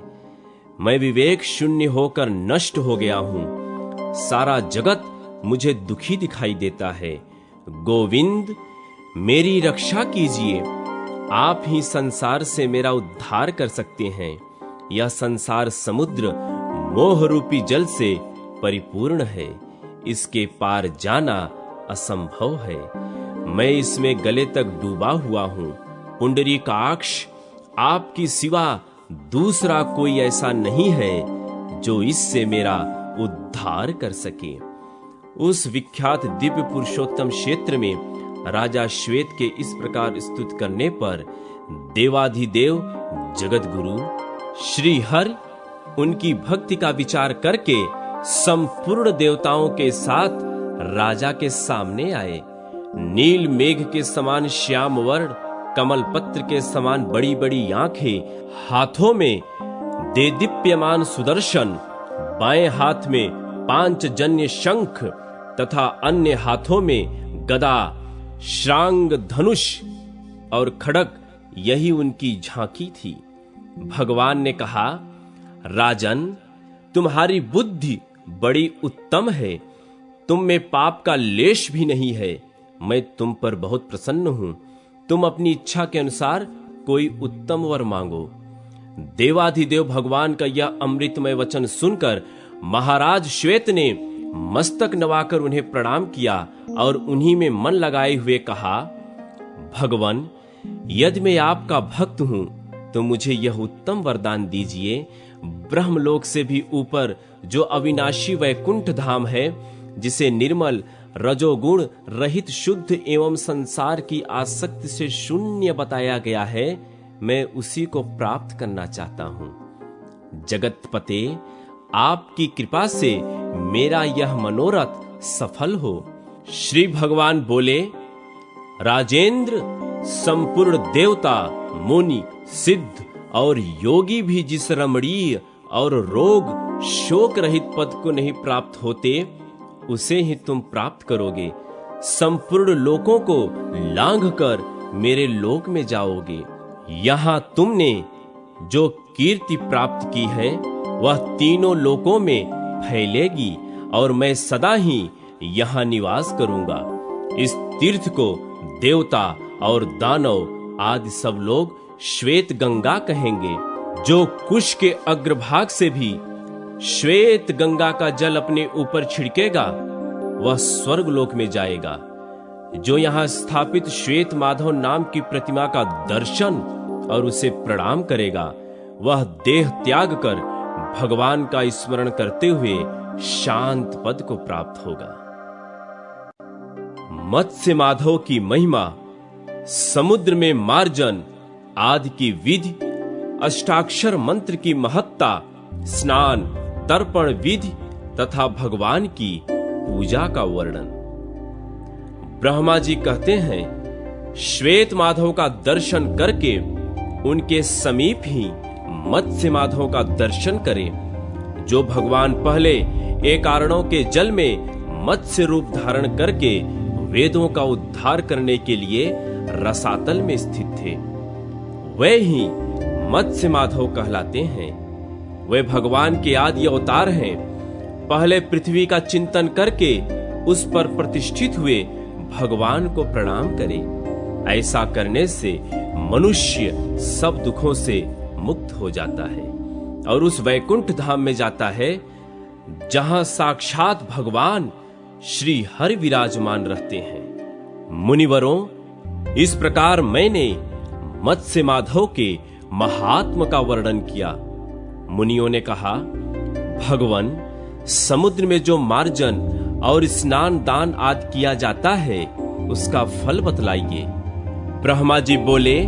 मैं विवेक शून्य होकर नष्ट हो गया हूं। सारा जगत मुझे दुखी दिखाई देता है। गोविंद, मेरी रक्षा कीजिए। आप ही संसार से मेरा उद्धार कर सकते हैं। यह संसार समुद्र मोह रूपी जल से परिपूर्ण है, इसके पार जाना असंभव है। मैं इसमें गले तक डूबा हुआ हूं। पुंडरीकाक्ष, आपकी सिवा दूसरा कोई ऐसा नहीं है जो इससे मेरा उद्धार कर सके। उस विख्यात दिव्य पुरुषोत्तम क्षेत्र में राजा श्वेत के इस प्रकार स्तुति करने पर देवाधिदेव जगतगुरु श्री हरि उनकी भक्ति का विचार करके संपूर्ण देवताओं के साथ राजा के सामने आए। नील मेघ के समान श्याम वर्ण, कमल पत्र के समान बड़ी बड़ी आंखें, हाथों में देदीप्यमान सुदर्शन, बाएं हाथ में पांचजन्य शंख तथा अन्य हाथों में गदा, श्रांग, धनुष और खड्ग, यही उनकी झांकी थी। भगवान ने कहा, राजन, तुम्हारी बुद्धि बड़ी उत्तम है। तुम में पाप का लेश भी नहीं है। मैं तुम पर बहुत प्रसन्न हूं। तुम अपनी इच्छा के अनुसार कोई उत्तम वर मांगो। देवाधिदेव भगवान का यह अमृतमय वचन सुनकर महाराज श्वेत ने मस्तक नवाकर उन्हें प्रणाम किया और उन्हीं में मन लगाए हुए कहा, भगवान, यदि मैं आपका भक्त हूं तो मुझे यह उत्तम वरदान दीजिए। ब्रह्मलोक से भी ऊपर जो अविनाशी वैकुंठ धाम है, जिसे निर्मल रजोगुण रहित शुद्ध एवं संसार की आसक्ति से शून्य बताया गया है, मैं उसी को प्राप्त करना चाहता हूं। जगतपते, आपकी कृपा से मेरा यह मनोरथ सफल हो। श्री भगवान बोले, राजेंद्र, संपूर्ण देवता, मुनि, सिद्ध और योगी भी जिस रमणीय और रोग शोक रहित पद को नहीं प्राप्त होते, उसे ही तुम प्राप्त करोगे। संपूर्ण लोकों को लांघकर मेरे लोक में जाओगे। यहां तुमने जो कीर्ति प्राप्त की है, वह तीनों लोकों में फैलेगी और मैं सदा ही यहां निवास करूंगा। इस तीर्थ को देवता और दानव आदि सब लोग श्वेत गंगा कहेंगे। जो कुश के अग्रभाग से भी श्वेत गंगा का जल अपने ऊपर छिड़केगा वह स्वर्गलोक में जाएगा। जो यहाँ स्थापित श्वेत माधव नाम की प्रतिमा का दर्शन और उसे प्रणाम करेगा वह देह त्याग कर भगवान का स्मरण करते हुए शांत पद को प्राप्त होगा। मत्स्य माधव की महिमा, समुद्र में मार्जन आदि की विधि, अष्टाक्षर मंत्र की महत्ता, स्नान तर्पण विधि तथा भगवान की पूजा का वर्णन। ब्रह्मा जी कहते हैं, श्वेत माधव का दर्शन करके उनके समीप ही मत्स्य माधव का दर्शन करें। जो भगवान पहले एकारणों के जल में मत्स्य रूप धारण करके वेदों का उद्धार करने के लिए रसातल में स्थित थे, वे ही मत्स्य माधव कहलाते हैं। वे भगवान के आदि अवतार हैं। पहले पृथ्वी का चिंतन करके उस पर प्रतिष्ठित हुए भगवान को प्रणाम करें। ऐसा करने से मनुष्य सब दुखों से मुक्त हो जाता है और उस वैकुंठ धाम में जाता है जहां साक्षात भगवान श्री हरि विराजमान रहते हैं। मुनिवरों, इस प्रकार मैंने मत्स्य माधव के महात्म का वर्णन किया। मुनियों ने कहा, भगवान, समुद्र में जो मार्जन और स्नान दान आदि किया जाता है उसका फल बतलाइए। ब्रह्मा जी बोले,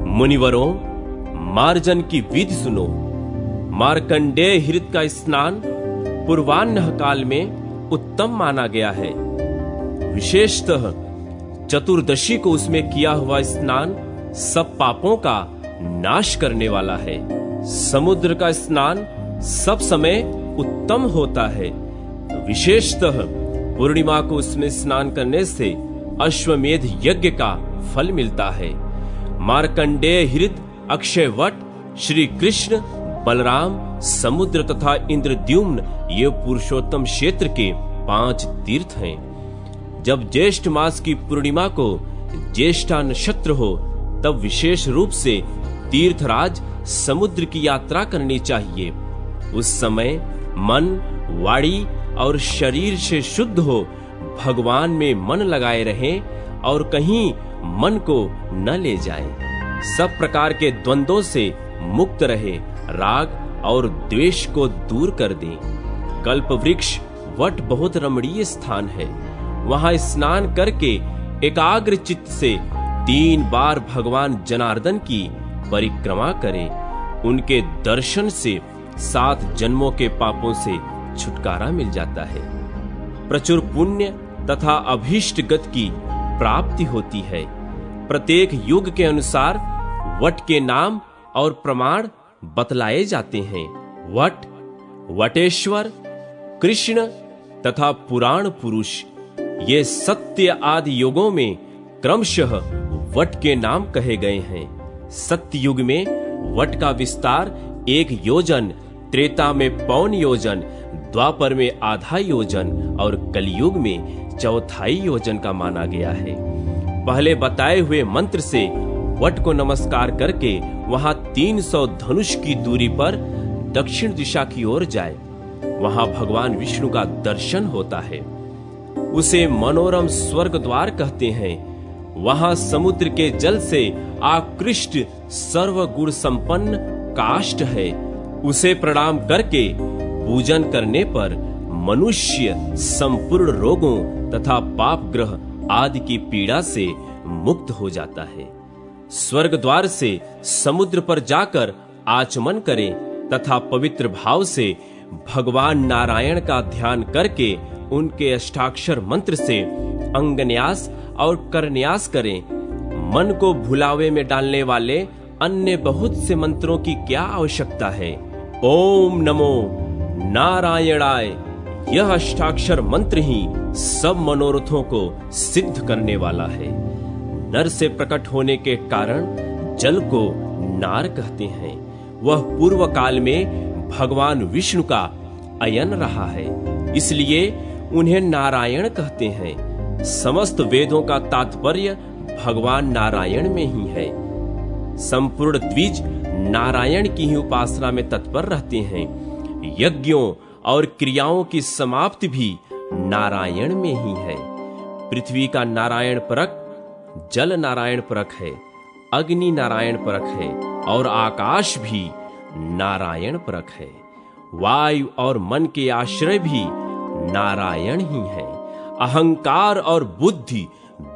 मुनिवरों, मार्जन की विधि सुनो। मार्कंडेय हृत का स्नान पूर्वाह्न काल में उत्तम माना गया है। विशेषतः चतुर्दशी को उसमें किया हुआ स्नान सब पापों का नाश करने वाला है। समुद्र का स्नान सब समय उत्तम होता है। विशेषतः पूर्णिमा को उसमें स्नान करने से अश्वमेध यज्ञ का फल मिलता है। मार्कंडेय हृद, अक्षय वट, श्री कृष्ण, बलराम, समुद्र तथा इंद्रद्युम्न ये पुरुषोत्तम क्षेत्र के 5 तीर्थ हैं। जब ज्येष्ठ मास की पूर्णिमा को ज्येष्ठा नक्षत्र हो तब विशेष रूप से तीर्थराज समुद्र की यात्रा करनी चाहिए। उस समय मन, वाणी और शरीर से शुद्ध हो भगवान में मन लगाए रहें और कहीं मन को न ले जाए। सब प्रकार के द्वंद्वों से मुक्त रहे, राग और द्वेष को दूर कर दें। कल्प वृक्ष वट बहुत रमणीय स्थान है। वहां स्नान करके एकाग्र चित्त से 3 बार भगवान जनार्दन की परिक्रमा करें। उनके दर्शन से 7 जन्मों के पापों से छुटकारा मिल जाता है। प्रचुर पुण्य तथा अभीष्ट गति की प्राप्ति होती है। प्रत्येक युग के अनुसार वट के नाम और प्रमाण बतलाए जाते हैं। वट, वटेश्वर, कृष्ण तथा पुराण पुरुष ये सत्य आदि युगों में क्रमशः वट के नाम कहे गए हैं। सत्य युग में वट का विस्तार 1 योजन, त्रेता में 1 योजन, द्वापर में ½ योजन और कलयुग में 1/4 योजन का माना गया है। पहले बताए हुए मंत्र से वट को नमस्कार करके वहां 300 धनुष की दूरी पर दक्षिण दिशा की ओर जाए। वहां भगवान विष्णु का दर्शन होता है। उसे मनोरम स्वर्ग द्वार कहते हैं। वहां समुद्र के जल से आकृष्ट सर्वगुण संपन्न काष्ठ है। उसे प्रणाम करके पूजन करने पर मनुष्य संपूर्ण रोगों तथा पाप ग्रह आदि की पीड़ा से मुक्त हो जाता है। स्वर्ग द्वार से समुद्र पर जाकर आचमन करें तथा पवित्र भाव से भगवान नारायण का ध्यान करके उनके अष्टाक्षर मंत्र से अंगन्यास और करन्यास करें। मन को भुलावे में डालने वाले अन्य बहुत से मंत्रों की क्या आवश्यकता है। ओम नमो नारायणाय यह अष्टाक्षर मंत्र ही सब मनोरथों को सिद्ध करने वाला है। नर से प्रकट होने के कारण जल को नार कहते हैं। वह पूर्व काल में भगवान विष्णु का अयन रहा है, इसलिए उन्हें नारायण कहते हैं। समस्त वेदों का तात्पर्य भगवान नारायण में ही है। संपूर्ण द्विज नारायण की ही उपासना में तत्पर रहते हैं। यज्ञों और क्रियाओं की समाप्ति भी नारायण में ही है। पृथ्वी का नारायण परक, जल नारायण परक है, अग्नि नारायण परक है और आकाश भी नारायण परक है। वायु और मन के आश्रय भी नारायण ही है। अहंकार और बुद्धि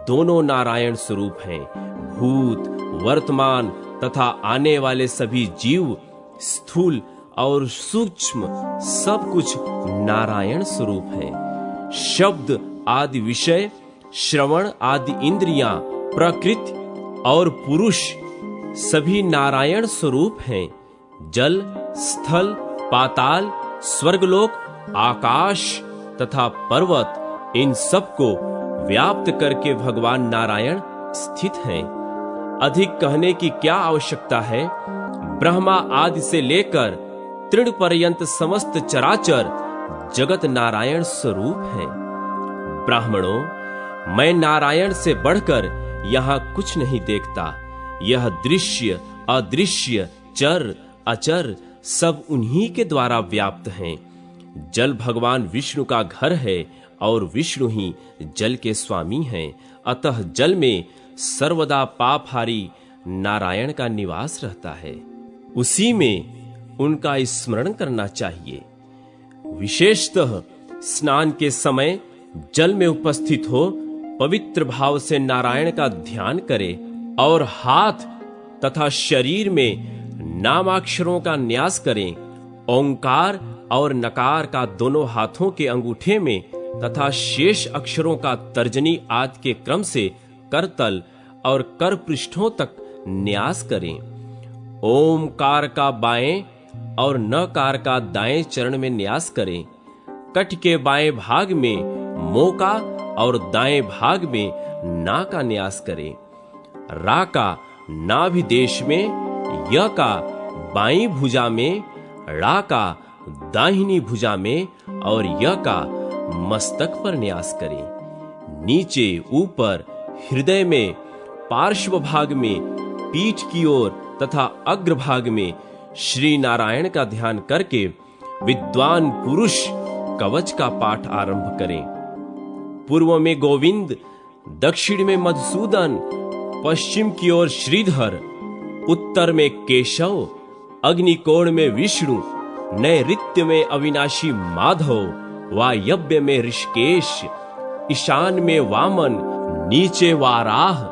दोनों नारायण स्वरूप हैं। भूत, वर्तमान तथा आने वाले सभी जीव, स्थूल और सूक्ष्म सब कुछ नारायण स्वरूप है। शब्द आदि विषय, श्रवण आदि इंद्रियां, प्रकृति और पुरुष सभी नारायण स्वरूप हैं। जल, स्थल, पाताल, स्वर्गलोक, आकाश तथा पर्वत, इन सबको व्याप्त करके भगवान नारायण स्थित हैं। अधिक कहने की क्या आवश्यकता है। ब्रह्मा आदि से लेकर तृण पर्यंत समस्त चराचर जगत नारायण स्वरूप है। ब्राह्मणों, मैं नारायण से बढ़कर यहाँ कुछ नहीं देखता। यह दृश्य, अदृश्य, चर, अचर सब उन्हीं के द्वारा व्याप्त हैं। जल भगवान विष्णु का घर है और विष्णु ही जल के स्वामी हैं। अतः जल में सर्वदा पापहारी नारायण का निवास रहता है। उसी में उनका स्मरण करना चाहिए। विशेषतः स्नान के समय जल में उपस्थित हो पवित्र भाव से नारायण का ध्यान करें और हाथ तथा शरीर में नामाक्षरों का न्यास करें। ओंकार और नकार का दोनों हाथों के अंगूठे में तथा शेष अक्षरों का तर्जनी आदि के क्रम से करतल और कर पृष्ठों तक न्यास करें। ओमकार का बाएं और नकार का दाएं चरण में न्यास करें। कट के बाएं भाग में मो का और दाएं भाग में ना का न्यास करें। रा का नाभि देश में, य का बाईं भुजा में, ड़ा का दाहिनी भुजा में और य का मस्तक पर न्यास करें। नीचे ऊपर हृदय में, पार्श्व भाग में, पीठ की ओर तथा अग्रभाग में श्री नारायण का ध्यान करके विद्वान पुरुष कवच का पाठ आरंभ करें। पूर्व में गोविंद, दक्षिण में मधुसूदन, पश्चिम की ओर श्रीधर, उत्तर में केशव, अग्निकोण में विष्णु, नैऋत्य में अविनाशी माधव, वायव्य में ऋषिकेश, ईशान में वामन, नीचे वाराह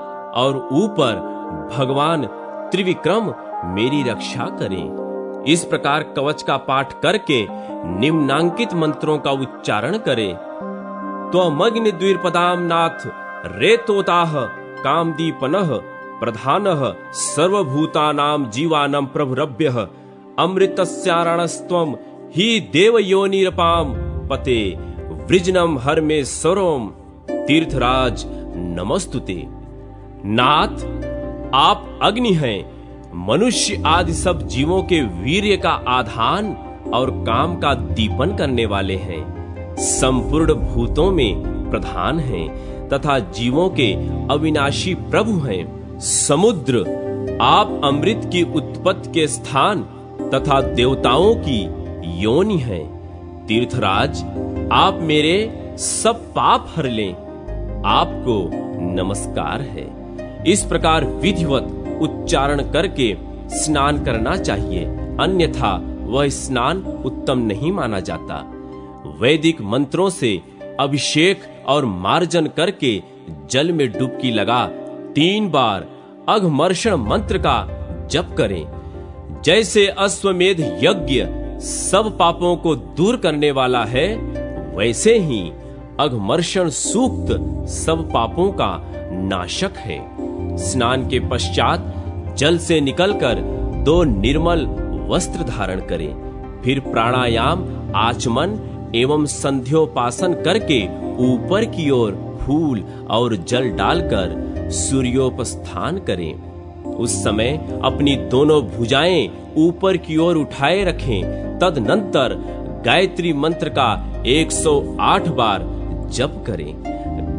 और ऊपर भगवान त्रिविक्रम मेरी रक्षा करें। इस प्रकार कवच का पाठ करके निम्नांकित मंत्रों का उच्चारण करें। त्वमग्नि द्विपदाम नाथ रेतोताह कामदीपनः प्रधानः सर्वभूतानां जीवानां प्रभुरभ्यः अमृतस्यारणस्त्वं हि देवयोनिरपाम पते वृजनम हर में सरोम तीर्थराज नमस्तुते। नाथ, आप अग्नि हैं, मनुष्य आदि सब जीवों के वीर्य का आधान और काम का दीपन करने वाले हैं। संपूर्ण भूतों में प्रधान हैं तथा जीवों के अविनाशी प्रभु हैं। समुद्र, आप अमृत की उत्पत्ति के स्थान तथा देवताओं की योनि हैं। तीर्थराज, आप मेरे सब पाप हर लें, आपको नमस्कार है। इस प्रकार विधिवत उच्चारण करके स्नान करना चाहिए, अन्यथा वह स्नान उत्तम नहीं माना जाता। वैदिक मंत्रों से अभिषेक और मार्जन करके जल में डुबकी लगा 3 बार अघमर्षण मंत्र का जप करें। जैसे अश्वमेध यज्ञ सब पापों को दूर करने वाला है, वैसे ही अघमर्षण सूक्त सब पापों का नाशक है। स्नान के पश्चात जल से निकलकर 2 निर्मल वस्त्र धारण करें। फिर प्राणायाम, आचमन एवं संध्योपासन करके ऊपर की ओर फूल और जल डालकर सूर्योपस्थान करें। उस समय अपनी दोनों भुजाएं ऊपर की ओर उठाए रखें। तदनंतर गायत्री मंत्र का 108 बार जप करें।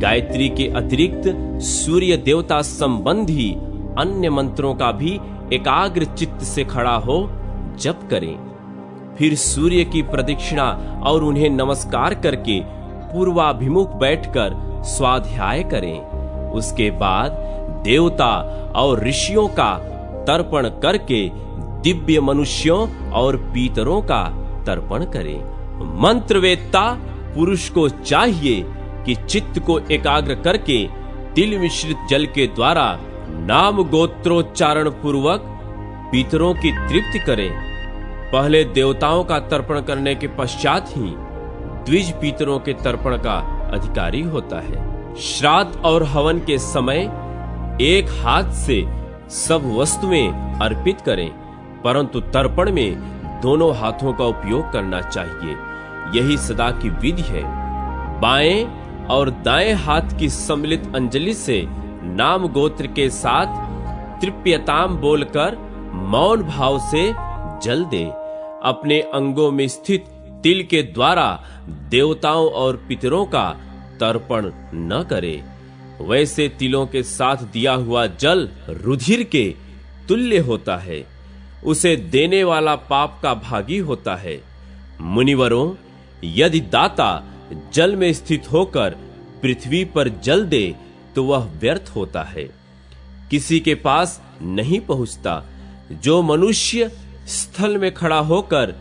गायत्री के अतिरिक्त सूर्य देवता संबंधी अन्य मंत्रों का भी एकाग्र चित्त से खड़ा हो जप करें। फिर सूर्य की प्रदक्षिणा और उन्हें नमस्कार करके पूर्वाभिमुख बैठकर स्वाध्याय करें। उसके बाद देवता और ऋषियों का तर्पण करके दिव्य मनुष्यों और पीतरों का तर्पण करें। मंत्रवेत्ता पुरुष को चाहिए कि चित्त को एकाग्र करके तिल मिश्रित जल के द्वारा नाम गोत्रोच्चारण पूर्वक पीतरों की तृप्ति करे। पहले देवताओं का तर्पण करने के पश्चात ही द्विज पीतरों के तर्पण का अधिकारी होता है। श्राद्ध और हवन के समय एक हाथ से सब वस्तुएं अर्पित करें, परंतु तर्पण में दोनों हाथों का उपयोग करना चाहिए। यही सदा की विधि है। बाएं और दाएं हाथ की सम्मिलित अंजलि से नाम गोत्र के साथ तृप्यताम बोलकर मौन भाव से जल दे। अपने अंगों में स्थित तिल के द्वारा देवताओं और पितरों का तर्पण न करे। वैसे तिलों के साथ दिया हुआ जल रुधिर के तुल्य होता है, उसे देने वाला पाप का भागी होता है। मुनिवरों, यदि दाता जल में स्थित होकर पृथ्वी पर जल दे तो वह व्यर्थ होता है, किसी के पास नहीं पहुंचता। जो मनुष्य स्थल में खड़ा होकर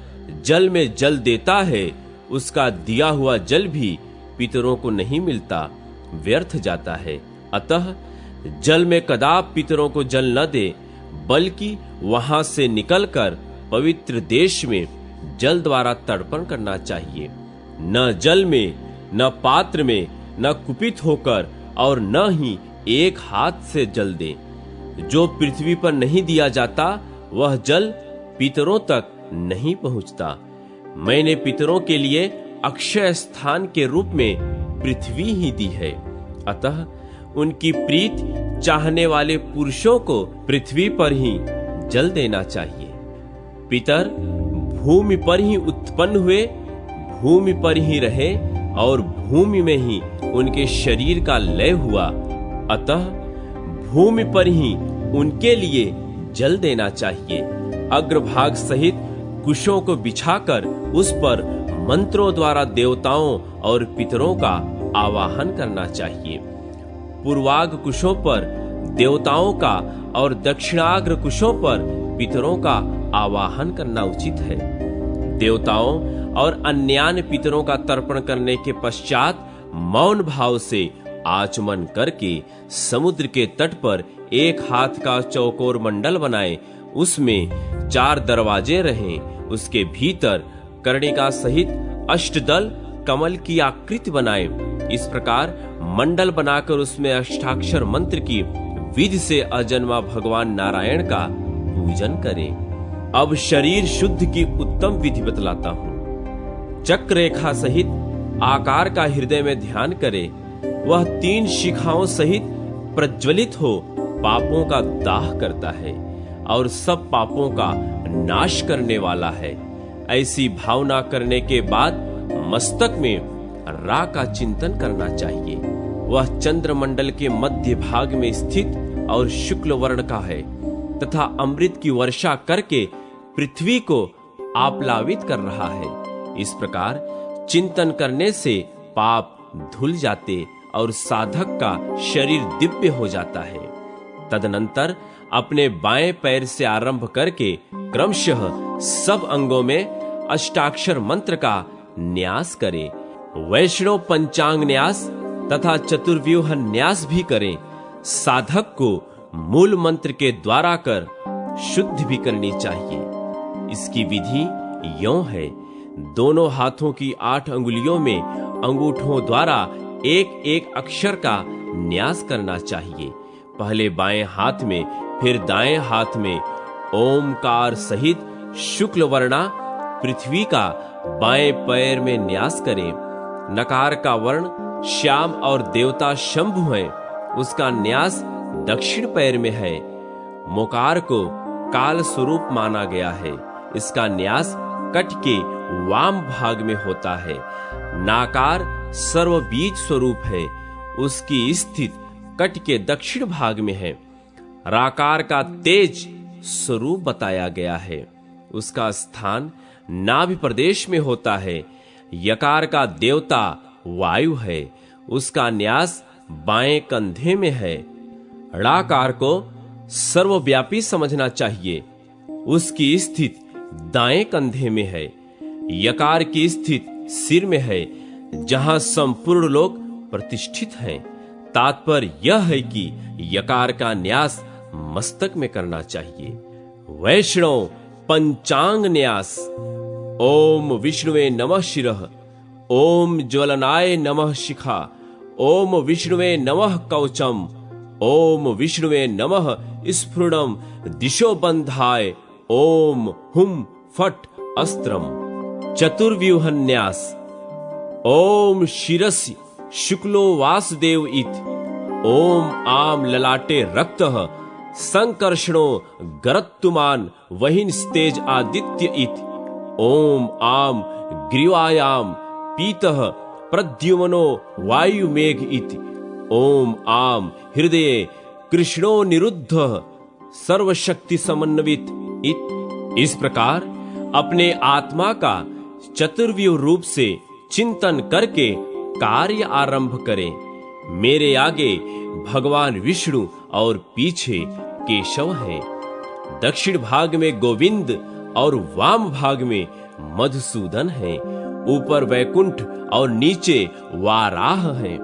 जल में जल देता है, उसका दिया हुआ जल भी पितरों को नहीं मिलता, व्यर्थ जाता है। अतः जल में कदाप पितरों को जल न दे, बल्कि वहां से निकलकर पवित्र देश में जल द्वारा तर्पण करना चाहिए। न जल में, न पात्र में, न कुपित होकर और न ही एक हाथ से जल दे। जो पृथ्वी पर नहीं दिया जाता वह जल पितरों तक नहीं पहुंचता। मैंने पितरों के लिए अक्षय स्थान के रूप में पृथ्वी ही दी है। अतः उनकी प्रीत चाहने वाले पुरुषों को पृथ्वी पर ही जल देना चाहिए। पितर भूमि पर ही उत्पन्न हुए, भूमि पर ही रहे और भूमि में ही उनके शरीर का लय हुआ। अतः भूमि पर ही उनके लिए जल देना चाहिए। अग्रभाग सहित कुशों को बिछाकर उस पर मंत्रों द्वारा देवताओं और पितरों का आवाहन करना चाहिए। पूर्वाग्र कुशों पर देवताओं का और दक्षिणाग्र कुशों पर पितरों का आवाहन करना उचित है। देवताओं और अन्यान्य पितरों का तर्पण करने के पश्चात मौन भाव से आचमन करके समुद्र के तट पर एक हाथ का चौकोर मंडल बनाएं। उसमें 4 दरवाजे रहें। उसके भीतर कर्णिका सहित अष्टदल कमल की आकृति बनाएं। इस प्रकार मंडल बनाकर उसमें अष्टाक्षर मंत्र की विधि से अजन्मा भगवान नारायण का पूजन करें। अब शरीर शुद्ध की उत्तम विधि बतलाता हूँ। चक्र रेखा सहित आकार का हृदय में ध्यान करे। वह 3 शिखाओं सहित प्रज्वलित हो पापों का दाह करता है और सब पापों का नाश करने वाला है। ऐसी भावना करने के बाद मस्तक में रा का चिंतन करना चाहिए। वह चंद्रमंडल के मध्य भाग में स्थित और शुक्ल वर्ण का है तथा अमृत की वर्षा करके पृथ्वी को आप्लावित कर रहा है। इस प्रकार चिंतन करने से पाप धुल जाते और साधक का शरीर दिव्य हो जाता है। तदनंतर अपने बाएं पैर से आरंभ करके क्रमशः सब अंगों में अष्टाक्षर मंत्र का न्यास करें। वैष्णव पंचांग न्यास तथा चतुर्व्यूह न्यास भी करें। साधक को मूल मंत्र के द्वारा कर शुद्ध भी करनी चाहिए। इसकी विधि यों है। दोनों हाथों की 8 अंगुलियों में अंगूठों द्वारा एक एक अक्षर का न्यास करना चाहिए। पहले बाएं हाथ में, फिर दाएं हाथ में ओमकार सहित शुक्ल वर्णा पृथ्वी का बाएं पैर में न्यास करें। नकार का वर्ण श्याम और देवता शंभु है, उसका न्यास दक्षिण पैर में है। मोकार को काल स्वरूप माना गया है, इसका न्यास कट के वाम भाग में होता है। नाकार सर्वबीज स्वरूप है, उसकी स्थिति कट के दक्षिण भाग में है। राकार का तेज स्वरूप बताया गया है। उसका स्थान नाभि प्रदेश में होता है। यकार का देवता वायु है। उसका न्यास बाएं कंधे में है। ड़ाकार को सर्वव्यापी समझना चाहिए। उसकी स्थिति दाएं कंधे में है। यकार की स्थिति सिर में है, जहां संपूर्ण लोग प्रतिष्ठित हैं। तात्पर्य यह है कि यकार का न्यास मस्तक में करना चाहिए। वैष्णव पंचांग न्यास। ओम विष्णुवे नमः शिरः। ओम ज्वलनाय नमः शिखा। ओम विष्णुवे नमः कवचम। ओम विष्णुवे नमः स्फुरणम दिशो बंधाय। ओम हुम फट अस्त्रम। चतुर्व्यूहन्यास। ओम शिरसि शुक्लो वासुदेव इति। ओम आम ललाटे रक्तः संकर्षणो गरत्तुमान वहिंस्तेज आदित्य इति। ओम आम ग्रीवायाम पीतः प्रद्युम्नो वायुमेघ इति। ओम आम हृदये कृष्णो निरुद्धः सर्वशक्ति समन्वित इति। इस प्रकार अपने आत्मा का चतुर्व्यूह रूप से चिंतन करके कार्य आरंभ करें। मेरे आगे भगवान विष्णु और पीछे केशव है। दक्षिण भाग में गोविंद और वाम भाग में मधुसूदन है। ऊपर वैकुंठ और नीचे वाराह है।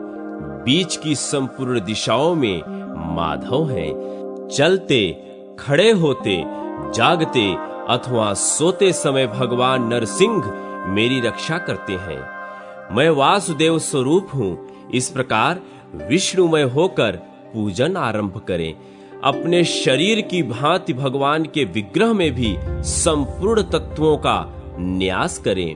बीच की संपूर्ण दिशाओं में माधव है। चलते, खड़े होते, जागते अथवा सोते समय भगवान नरसिंह मेरी रक्षा करते हैं। मैं वासुदेव स्वरूप हूँ। इस प्रकार विष्णुमय होकर पूजन आरंभ करें। अपने शरीर की भांति भगवान के विग्रह में भी संपूर्ण तत्वों का न्यास करें।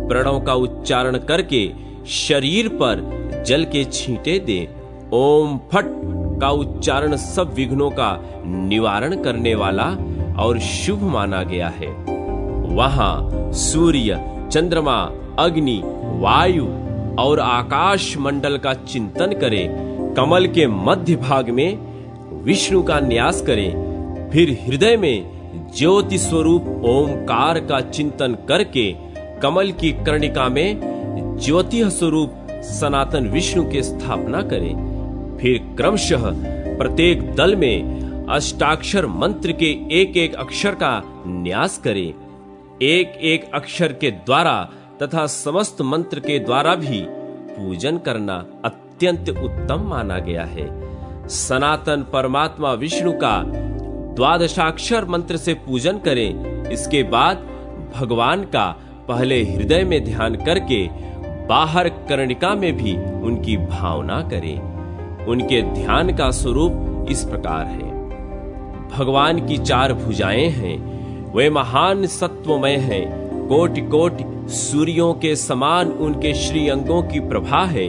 प्रणव का उच्चारण करके शरीर पर जल के छींटे दें। ओम फट का उच्चारण सब विघ्नों का निवारण करने वाला और शुभ माना गया है। वहां सूर्य, चंद्रमा, अग्नि, वायु और आकाश मंडल का चिंतन करें। कमल के मध्य भाग में विष्णु का न्यास करें। फिर हृदय में ज्योति स्वरूप ओमकार का चिंतन करके कमल की कर्णिका में ज्योति स्वरूप सनातन विष्णु की स्थापना करें। फिर क्रमशः प्रत्येक दल में अष्टाक्षर मंत्र के एक एक अक्षर का न्यास करें। एक एक अक्षर के द्वारा तथा समस्त मंत्र के द्वारा भी पूजन करना अत्यंत उत्तम माना गया है। सनातन परमात्मा विष्णु का द्वादशाक्षर मंत्र से पूजन करें। इसके बाद भगवान का पहले हृदय में ध्यान करके बाहर कर्णिका में भी उनकी भावना करें। उनके ध्यान का स्वरूप इस प्रकार है। भगवान की चार भुजाएं हैं। वे महान सत्वमय हैं। कोटि कोटि सूर्यों के समान उनके श्री अंगों की प्रभा है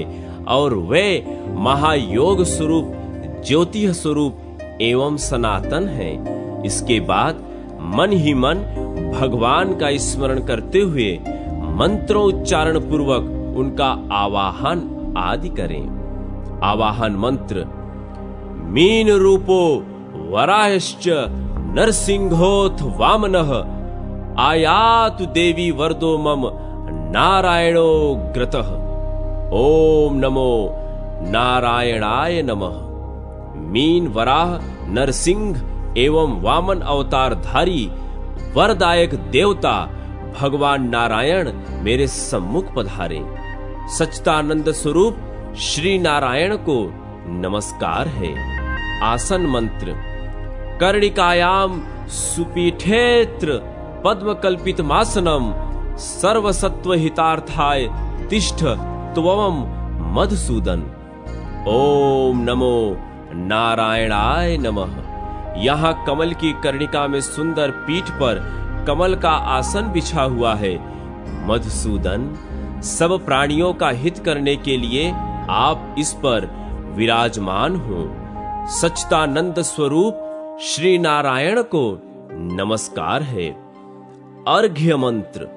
और वे महायोग स्वरूप, ज्योति स्वरूप एवं सनातन हैं। इसके बाद मन ही मन भगवान का स्मरण करते हुए मंत्रोच्चारण पूर्वक उनका आवाहन आदि करें। आवाहन मंत्र। मीन रूपो वराहश्च नरसिंहोथ वामनः आयातु देवी वरदो मम नारायणो ग्रतः। ओम नमो नारायणाय नमः। मीन वराह नरसिंह एवं वामन अवतारधारी वरदायक देवता भगवान नारायण मेरे सम्मुख पधारे। सच्चिदानंद स्वरूप श्री नारायण को नमस्कार है। आसन मंत्र। कर्णिकायाम सुपीठेत्र पद्मकल्पित मासनम सर्वसत्व हितार्थाय तिष्ठ त्वम मधुसूदन। ओम नमो नारायणाय नमः। यहाँ कमल की कर्णिका में सुंदर पीठ पर कमल का आसन बिछा हुआ है। मधुसूदन, सब प्राणियों का हित करने के लिए आप इस पर विराजमान हो। सच्चिदानंद स्वरूप श्री नारायण को नमस्कार है। अर्घ्य मंत्र।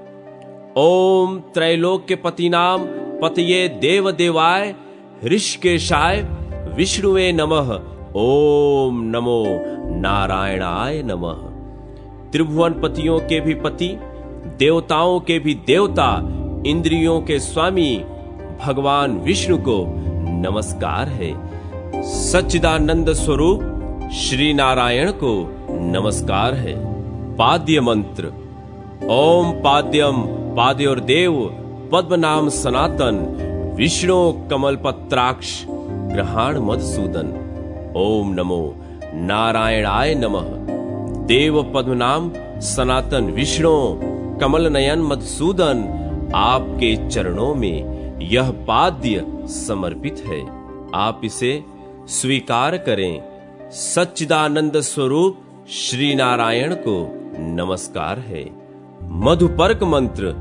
ओम त्रैलोक्य पतिनाम पतये देव देवाय ऋषिकेशाय विष्णुवे नमः। ओम नमो नारायणाय नमः। त्रिभुवन पतियों के भी पति, देवताओं के भी देवता, इंद्रियों के स्वामी भगवान विष्णु को नमस्कार है। सच्चिदानंद स्वरूप श्री नारायण को नमस्कार है। पाद्य मंत्र। ओम पाद्यम पाद्योर्देव पद्मनाम सनातन विष्णु कमलपत्राक्ष ग्रहाण मधुसूदन। ओम नमो नारायणाय नमः। देव पद्मनाम सनातन विष्णु कमल नयन मधुसूदन, आपके चरणों में यह पाद्य समर्पित है, आप इसे स्वीकार करें। सच्चिदानंद स्वरूप श्री नारायण को नमस्कार है। मधुपर्क मंत्र।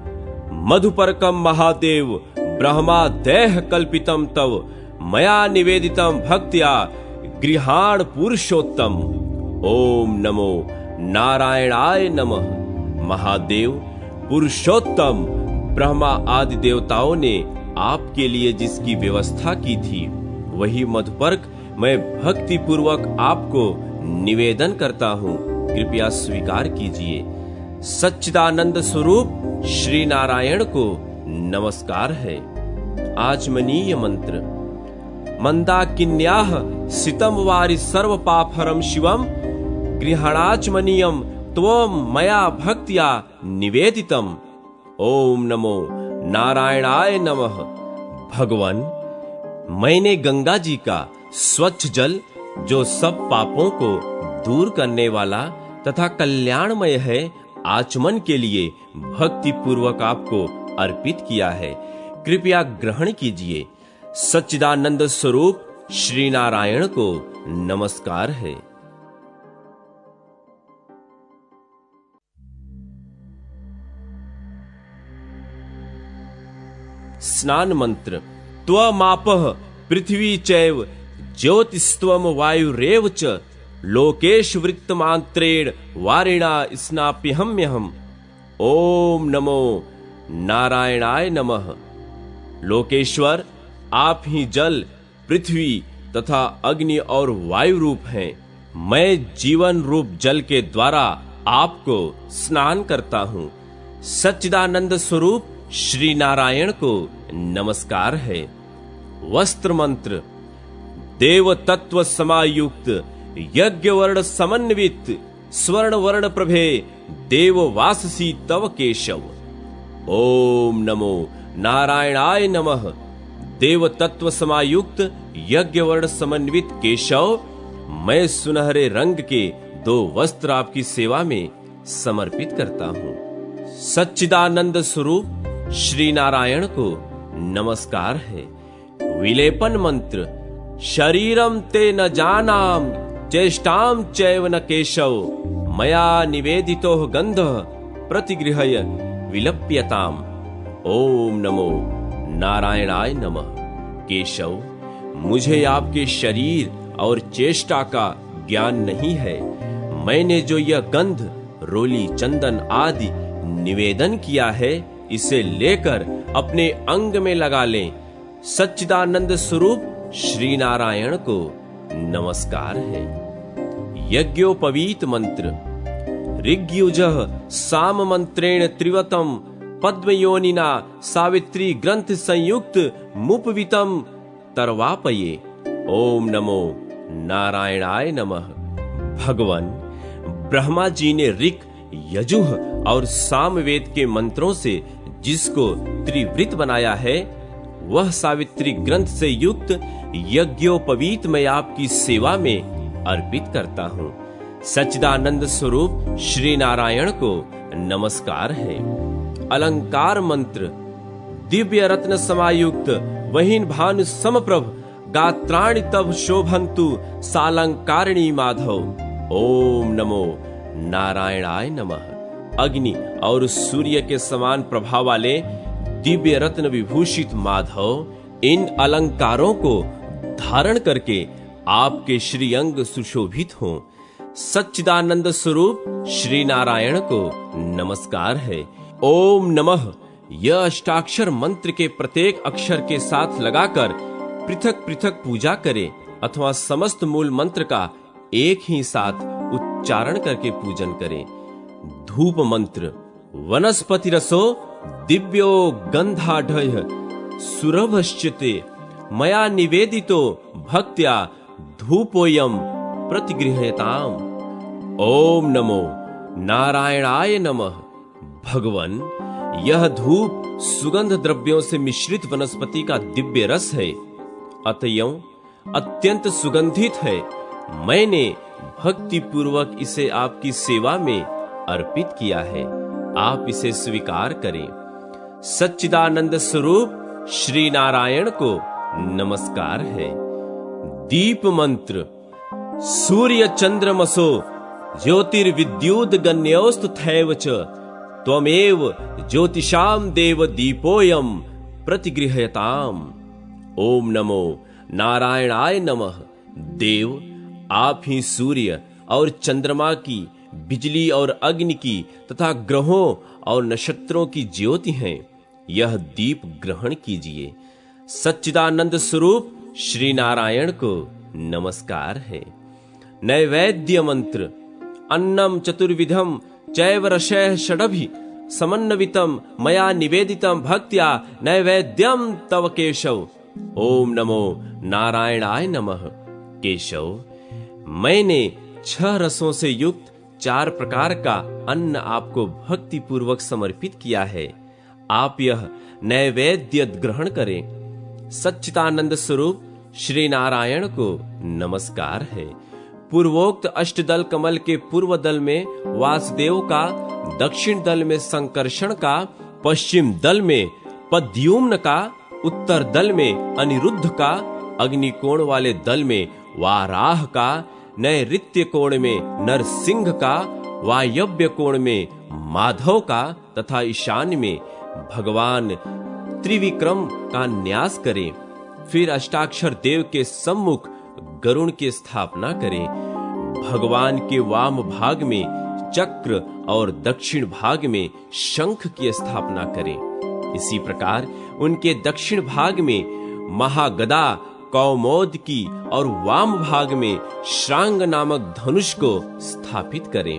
मधुपर्कम महादेव ब्रह्मा देह कल्पितम तव मया निवेदितम भक्त्या गृहाण पुरुषोत्तम। ओम नमो नारायणाय नमः। महादेव पुरुषोत्तम ब्रह्मा आदि देवताओं ने आपके लिए जिसकी व्यवस्था की थी, वही मधुपर्क मैं भक्ति पूर्वक आपको निवेदन करता हूँ, कृपया स्वीकार कीजिए। सच्चिदानंद स्वरूप श्री नारायण को नमस्कार है। आचमनीय मंत्र। मंदाकिन्याः सितम वारि सर्व पापहरम शिवम गृहाणाचमनीयम त्वं मया भक्त्या निवेदितम। ओम नमो नारायणाय नमः। भगवान, मैंने गंगा जी का स्वच्छ जल, जो सब पापों को दूर करने वाला तथा कल्याणमय है, आचमन के लिए भक्ति पूर्वक आपको अर्पित किया है, कृपया ग्रहण कीजिए। सच्चिदानंद स्वरूप श्री नारायण को नमस्कार है। स्नान मंत्र। त्वमापः पृथ्वी चैव ज्योतिस्त्वम वायुरेव च लोकेश वृत्तमांत्रेण वारिणा स्नाप्यहम्यहम्। ओम नमो नारायणाय नमः। लोकेश्वर, आप ही जल, पृथ्वी तथा अग्नि और वायु रूप हैं। मैं जीवन रूप जल के द्वारा आपको स्नान करता हूँ। सच्चिदानंद स्वरूप श्री नारायण को नमस्कार है। वस्त्र मंत्र। देव तत्व समायुक्त यज्ञ वर्ण समन्वित स्वर्ण वर्ण प्रभे देव वाससी तव केशव। ओम नमो नारायणाय नमः। देव तत्व समायुक्त यज्ञ वर्ण समन्वित केशव, मैं सुनहरे रंग के 2 वस्त्र आपकी सेवा में समर्पित करता हूँ। सच्चिदानंद स्वरूप श्री नारायण को नमस्कार है। विलेपन मंत्र। शरीरम ते न जानाम चेष्टाम चैव न केशव मया निवेदितो गंधः प्रतिगृह्य विलप्यताम। ओम नमो नारायणाय नमः। केशव, मुझे आपके शरीर और चेष्टा का ज्ञान नहीं है। मैंने जो यह गंध, रोली, चंदन आदि निवेदन किया है, इसे लेकर अपने अंग में लगा लें। सच्चिदानंद स्वरूप श्री नारायण को नमस्कार है। यज्ञोपवीत मंत्र। ऋग्युजः साम मंत्रेण त्रिवतम पद्मयोनिना सावित्री ग्रंथ संयुक्त मुपवितम तरवापये। ओम नमो नारायणाय नमः। भगवान, ब्रह्मा जी ने ऋक, यजुः और सामवेद के मंत्रों से जिसको त्रिवृत बनाया है, वह सावित्री ग्रंथ से युक्त यज्ञोपवीत मैं आपकी सेवा में अर्पित करता हूँ। सच्चिदानंद स्वरूप श्री नारायण को नमस्कार है। अलंकार मंत्र। दिव्य रत्न समायुक्त वहीन भानु समप्रभ गात्राणि तव शोभंतु सालंकारिणी माधव। ओम नमो नारायणाय नमः। अग्नि और सूर्य के समान प्रभाव वाले दिव्य रत्न विभूषित माधव, इन अलंकारों को धारण करके आपके श्री अंग सुशोभित हों। सच्चिदानंद स्वरूप श्री नारायण को नमस्कार है। ओम नमः। यह अष्टाक्षर मंत्र के प्रत्येक अक्षर के साथ लगाकर पृथक पृथक पूजा करें अथवा समस्त मूल मंत्र का एक ही साथ उच्चारण करके पूजन करें। धूप मंत्र। वनस्पति रसो दिव्यो गंधाढ्य सुरभश्चिते मया निवेदितो भक्त्या धूपोयम प्रतिगृह्यताम। ओम नमो नारायणाय नमः। भगवन, यह धूप सुगंध द्रव्यों से मिश्रित वनस्पति का दिव्य रस है, अतएव अत्यंत सुगंधित है। मैंने भक्ति पूर्वक इसे आपकी सेवा में अर्पित किया है, आप इसे स्वीकार करें। सच्चिदानंद स्वरूप श्री नारायण को नमस्कार है। दीप मंत्र। सूर्य चंद्रमसो ज्योतिर्विद्युत गण्योस्तथैव च त्वमेव ज्योतिषाम देव दीपोयम प्रतिगृह्यताम। ओम नमो नारायणाय नमः। देव, आप ही सूर्य और चंद्रमा की, बिजली और अग्नि की तथा ग्रहों और नक्षत्रों की ज्योति हैं। यह दीप ग्रहण कीजिए। सच्चिदानंद स्वरूप श्री नारायण को नमस्कार है। नैवेद्य मंत्र। अन्नम चतुर्विधम चैव रसैः षडभि समन्वितम मया निवेदितम भक्त्या नैवेद्यम तव केशव। ओम नमो नारायणाय नमः। केशव, मैंने 6 रसों से युक्त 4 प्रकार का अन्न आपको भक्ति पूर्वक समर्पित किया है, आप यह नैवेद्य ग्रहण करें। सच्चिदानंद स्वरूप श्री नारायण को नमस्कार है। पूर्वोक्त अष्टदल कमल के पूर्व दल में वासुदेव का, दक्षिण दल में संकर्षण का, पश्चिम दल में पद्युम्न का, उत्तर दल में अनिरुद्ध का, अग्निकोण वाले दल में वाराह का, नैऋत्य कोण में नरसिंह का, वायव्य कोण में माधव का तथा ईशान्य में भगवान त्रिविक्रम का न्यास करें। फिर अष्टाक्षर देव के सम्मुख गरुण की स्थापना करें। भगवान के वाम भाग में चक्र और दक्षिण भाग में शंख की स्थापना करें। इसी प्रकार उनके दक्षिण भाग में महागदा कौमोद की और वाम भाग में श्रांग नामक धनुष को स्थापित करें।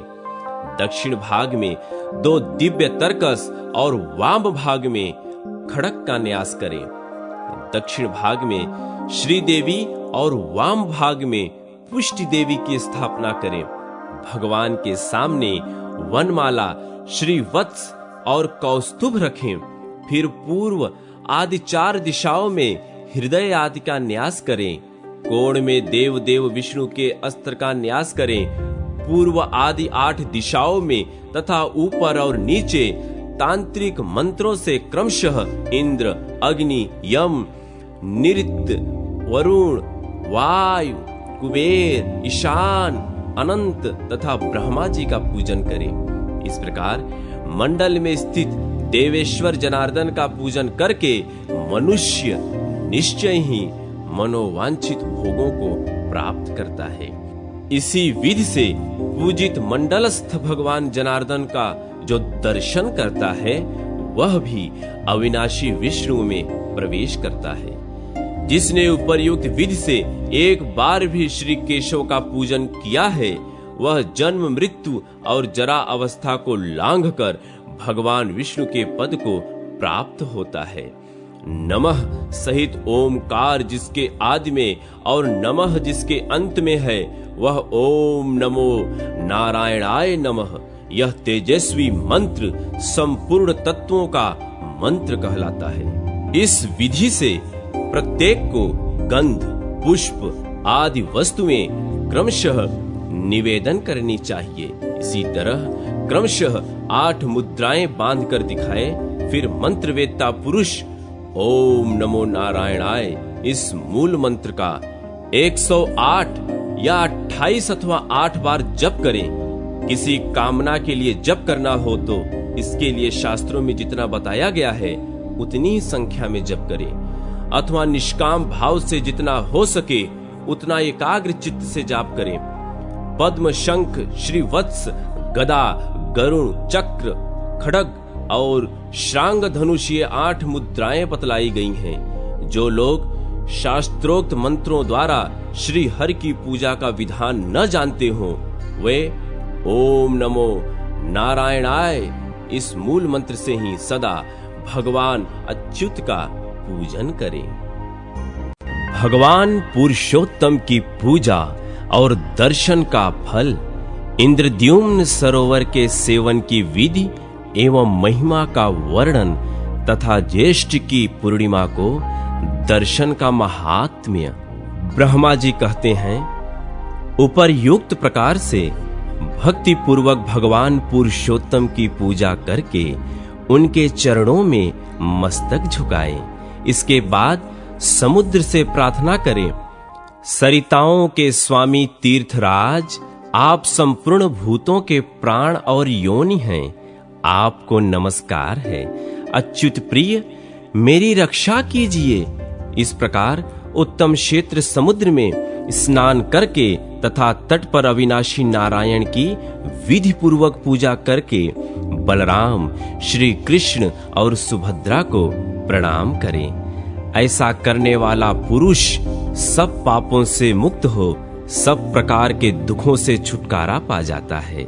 दक्षिण भाग में 2 दिव्य तरकस और वाम भाग में खड़क का न्यास करें। दक्षिण भाग में श्री देवी और वाम भाग में पुष्टि देवी की स्थापना करें। भगवान के सामने वनमाला, श्री वत्स और कौस्तुभ रखें। फिर पूर्व आदि 4 दिशाओं में हृदय आदि का न्यास करें। कोण में देव देव विष्णु के अस्त्र का न्यास करें। पूर्व आदि 8 दिशाओं में तथा ऊपर और नीचे तांत्रिक मंत्रों से क्रमशः इंद्र, अग्नि, यम, निरुक्त, वरुण, वायु, कुबेर, ईशान, अनंत तथा ब्रह्मा जी का पूजन करें। इस प्रकार मंडल में स्थित देवेश्वर जनार्दन का पूजन करके मनुष्य निश्चय ही मनोवांछित भोगों को प्राप्त करता है। इसी विधि से पूजित मंडलस्थ भगवान जनार्दन का जो दर्शन करता है वह भी अविनाशी विष्णु में प्रवेश करता है। जिसने उपर्युक्त विधि से एक बार भी श्री केशव का पूजन किया है वह जन्म, मृत्यु और जरा अवस्था को लांघकर भगवान विष्णु के पद को प्राप्त होता है। नमः सहित ओमकार जिसके आदि में और नमः जिसके अंत में है वह ओम नमो नारायणाय नमः, यह तेजस्वी मंत्र संपूर्ण तत्वों का मंत्र कहलाता है। इस विधि से प्रत्येक को गंध, पुष्प आदि वस्तुएं क्रमशः निवेदन करनी चाहिए। इसी तरह क्रमशः 8 मुद्राएं बांधकर दिखाए। फिर मंत्रवेत्ता पुरुष ओम नमो नारायणाय इस मूल मंत्र का 108 या 28 अथवा 8 बार जप करें। किसी कामना के लिए जप करना हो तो इसके लिए शास्त्रों में जितना बताया गया है उतनी ही संख्या में जप करें, अथवा निष्काम भाव से जितना हो सके उतना एकाग्र चित्त से जाप करें। पद्म, शंख, श्री वत्स, गदा, गरुण, चक्र, खड्ग और श्रांग धनुष ये 8 मुद्राएं बतलाई गई हैं। जो लोग शास्त्रोक्त मंत्रों द्वारा श्री हरि की पूजा का विधान न जानते हो, वे ओम नमो नारायणाय इस मूल मंत्र से ही सदा भगवान अच्युत का पूजन करें। भगवान पुरुषोत्तम की पूजा और दर्शन का फल इंद्रद्युम्न सरोवर के सेवन की विधि एवं महिमा का वर्णन तथा ज्येष्ठ की पूर्णिमा को दर्शन का महात्म्य। ब्रह्मा जी कहते हैं, उपर्युक्त प्रकार से भक्ति पूर्वक भगवान पुरुषोत्तम की पूजा करके उनके चरणों में मस्तक झुकाएं। इसके बाद समुद्र से प्रार्थना करें, सरिताओं के स्वामी तीर्थराज, आप संपूर्ण भूतों के प्राण और योनि हैं, आपको नमस्कार है। अच्युत प्रिय, मेरी रक्षा कीजिए। इस प्रकार उत्तम क्षेत्र समुद्र में स्नान करके तथा तट पर अविनाशी नारायण की विधि पूर्वक पूजा करके बलराम, श्री कृष्ण और सुभद्रा को प्रणाम करें। ऐसा करने वाला पुरुष सब पापों से मुक्त हो सब प्रकार के दुखों से छुटकारा पा जाता है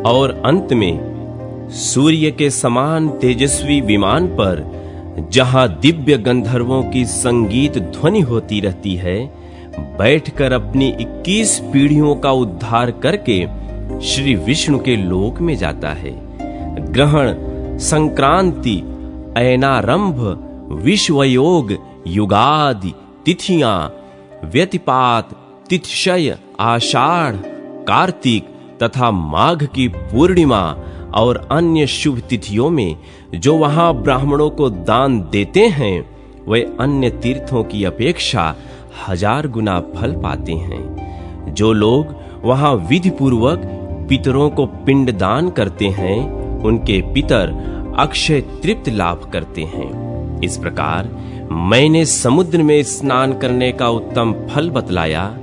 और अंत में सूर्य के समान तेजस्वी विमान पर जहां दिव्य गंधर्वों की संगीत ध्वनि होती रहती है, बैठकर अपनी 21 पीढ़ियों का उद्धार करके श्री विष्णु के लोक में जाता है। ग्रहण, संक्रांति, अयनारंभ, विश्वयोग, युगादि तिथियां, व्यतिपात, तिथिशय, आषाढ़, कार्तिक तथा माघ की पूर्णिमा और अन्य शुभ तिथियों में जो वहां ब्राह्मणों को दान देते हैं, वे अन्य तीर्थों की अपेक्षा 1000 गुना फल पाते हैं। जो लोग वहां विधि पूर्वक पितरों को पिंड दान करते हैं, उनके पितर अक्षय तृप्त लाभ करते हैं। इस प्रकार मैंने समुद्र में स्नान करने का उत्तम फल बतलाया।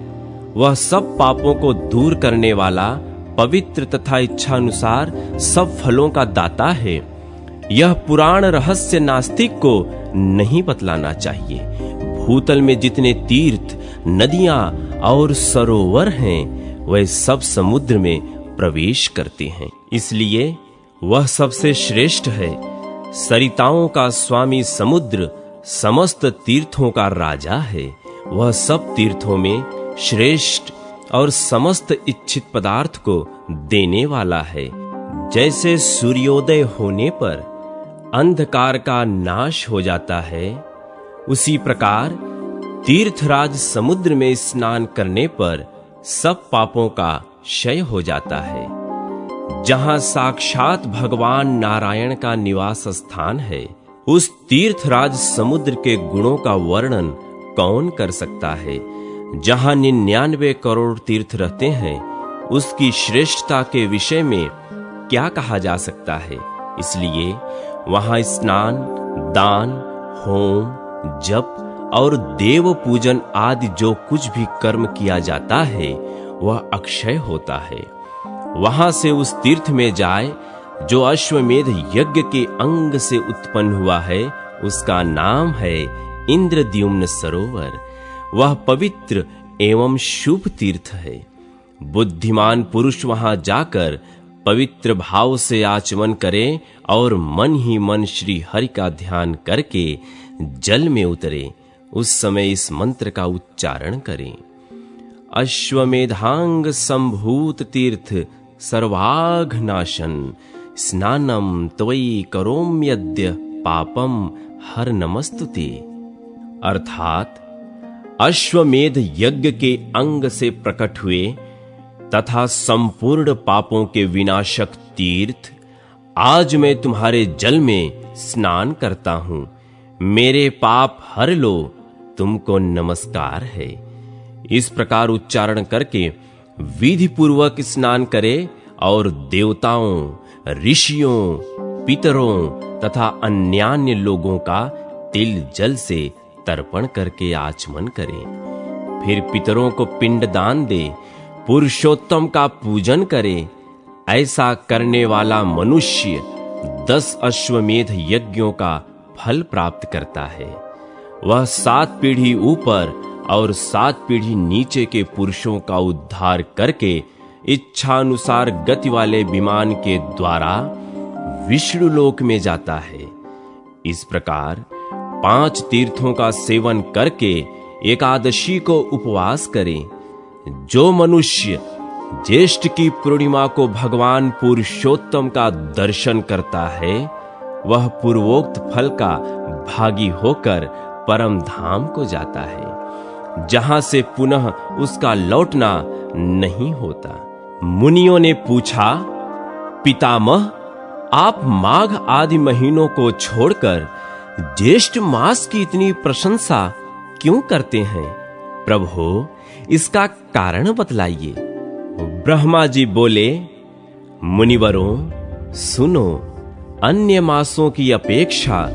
वह सब पापों को दूर करने वाला, पवित्र तथा इच्छानुसार सब फलों का दाता है। यह पुराण रहस्य नास्तिक को नहीं बतलाना चाहिए। भूतल में जितने तीर्थ, नदियां और सरोवर हैं, वह सब समुद्र में प्रवेश करते हैं, इसलिए वह सबसे श्रेष्ठ है। सरिताओं का स्वामी समुद्र समस्त तीर्थों का राजा है। वह सब तीर्थों में श्रेष्ठ और समस्त इच्छित पदार्थ को देने वाला है। जैसे सूर्योदय होने पर अंधकार का नाश हो जाता है, उसी प्रकार तीर्थराज समुद्र में स्नान करने पर सब पापों का क्षय हो जाता है। जहां साक्षात भगवान नारायण का निवास स्थान है, उस तीर्थराज समुद्र के गुणों का वर्णन कौन कर सकता है। जहां 99 करोड़ तीर्थ रहते हैं, उसकी श्रेष्ठता के विषय में क्या कहा जा सकता है। इसलिए वहां स्नान, दान, होम, जप और देव पूजन आदि जो कुछ भी कर्म किया जाता है, वह अक्षय होता है। वहां से उस तीर्थ में जाए जो अश्वमेध यज्ञ के अंग से उत्पन्न हुआ है, उसका नाम है इंद्रद्युम्न सरोवर। वह पवित्र एवं शुभ तीर्थ है। बुद्धिमान पुरुष वहां जाकर पवित्र भाव से आचमन करे और मन ही मन श्री हरि का ध्यान करके जल में उतरे। उस समय इस मंत्र का उच्चारण करें, अश्वमेधांग संभूत तीर्थ सर्वाघनाशन स्नानम त्वयि करोम्यद्य पापम हर नमस्तुते। अर्थात अश्वमेध यज्ञ के अंग से प्रकट हुए तथा संपूर्ण पापों के विनाशक तीर्थ, आज मैं तुम्हारे जल में स्नान करता हूं। मेरे पाप हर लो, तुमको नमस्कार है। इस प्रकार उच्चारण करके विधि पूर्वक स्नान करे और देवताओं, ऋषियों, पितरों तथा अन्यान्य लोगों का तिल जल से तर्पण करके आचमन करे। फिर पितरों को पिंड दान दे, पुरुषोत्तम का पूजन करे। ऐसा करने वाला मनुष्य 10 अश्वमेध यज्ञों का फल प्राप्त करता है। वह 7 पीढ़ी ऊपर और 7 पीढ़ी नीचे के पुरुषों का उद्धार करके इच्छानुसार गति वाले विमान के द्वारा विष्णु लोक में जाता है। इस प्रकार 5 तीर्थों का सेवन करके एकादशी को उपवास करें। जो मनुष्य ज्येष्ठ की पूर्णिमा को भगवान पुरुषोत्तम का दर्शन करता है, वह पूर्वोक्त फल का भागी होकर परम धाम को जाता है, जहां से पुनः उसका लौटना नहीं होता। मुनियों ने पूछा, पितामह, आप माघ आदि महीनों को छोड़कर ज्येष्ठ मास की इतनी प्रशंसा क्यों करते हैं? प्रभु, इसका कारण बतलाइए। ब्रह्मा जी बोले, मुनिवरों सुनो, अन्य मासों की अपेक्षा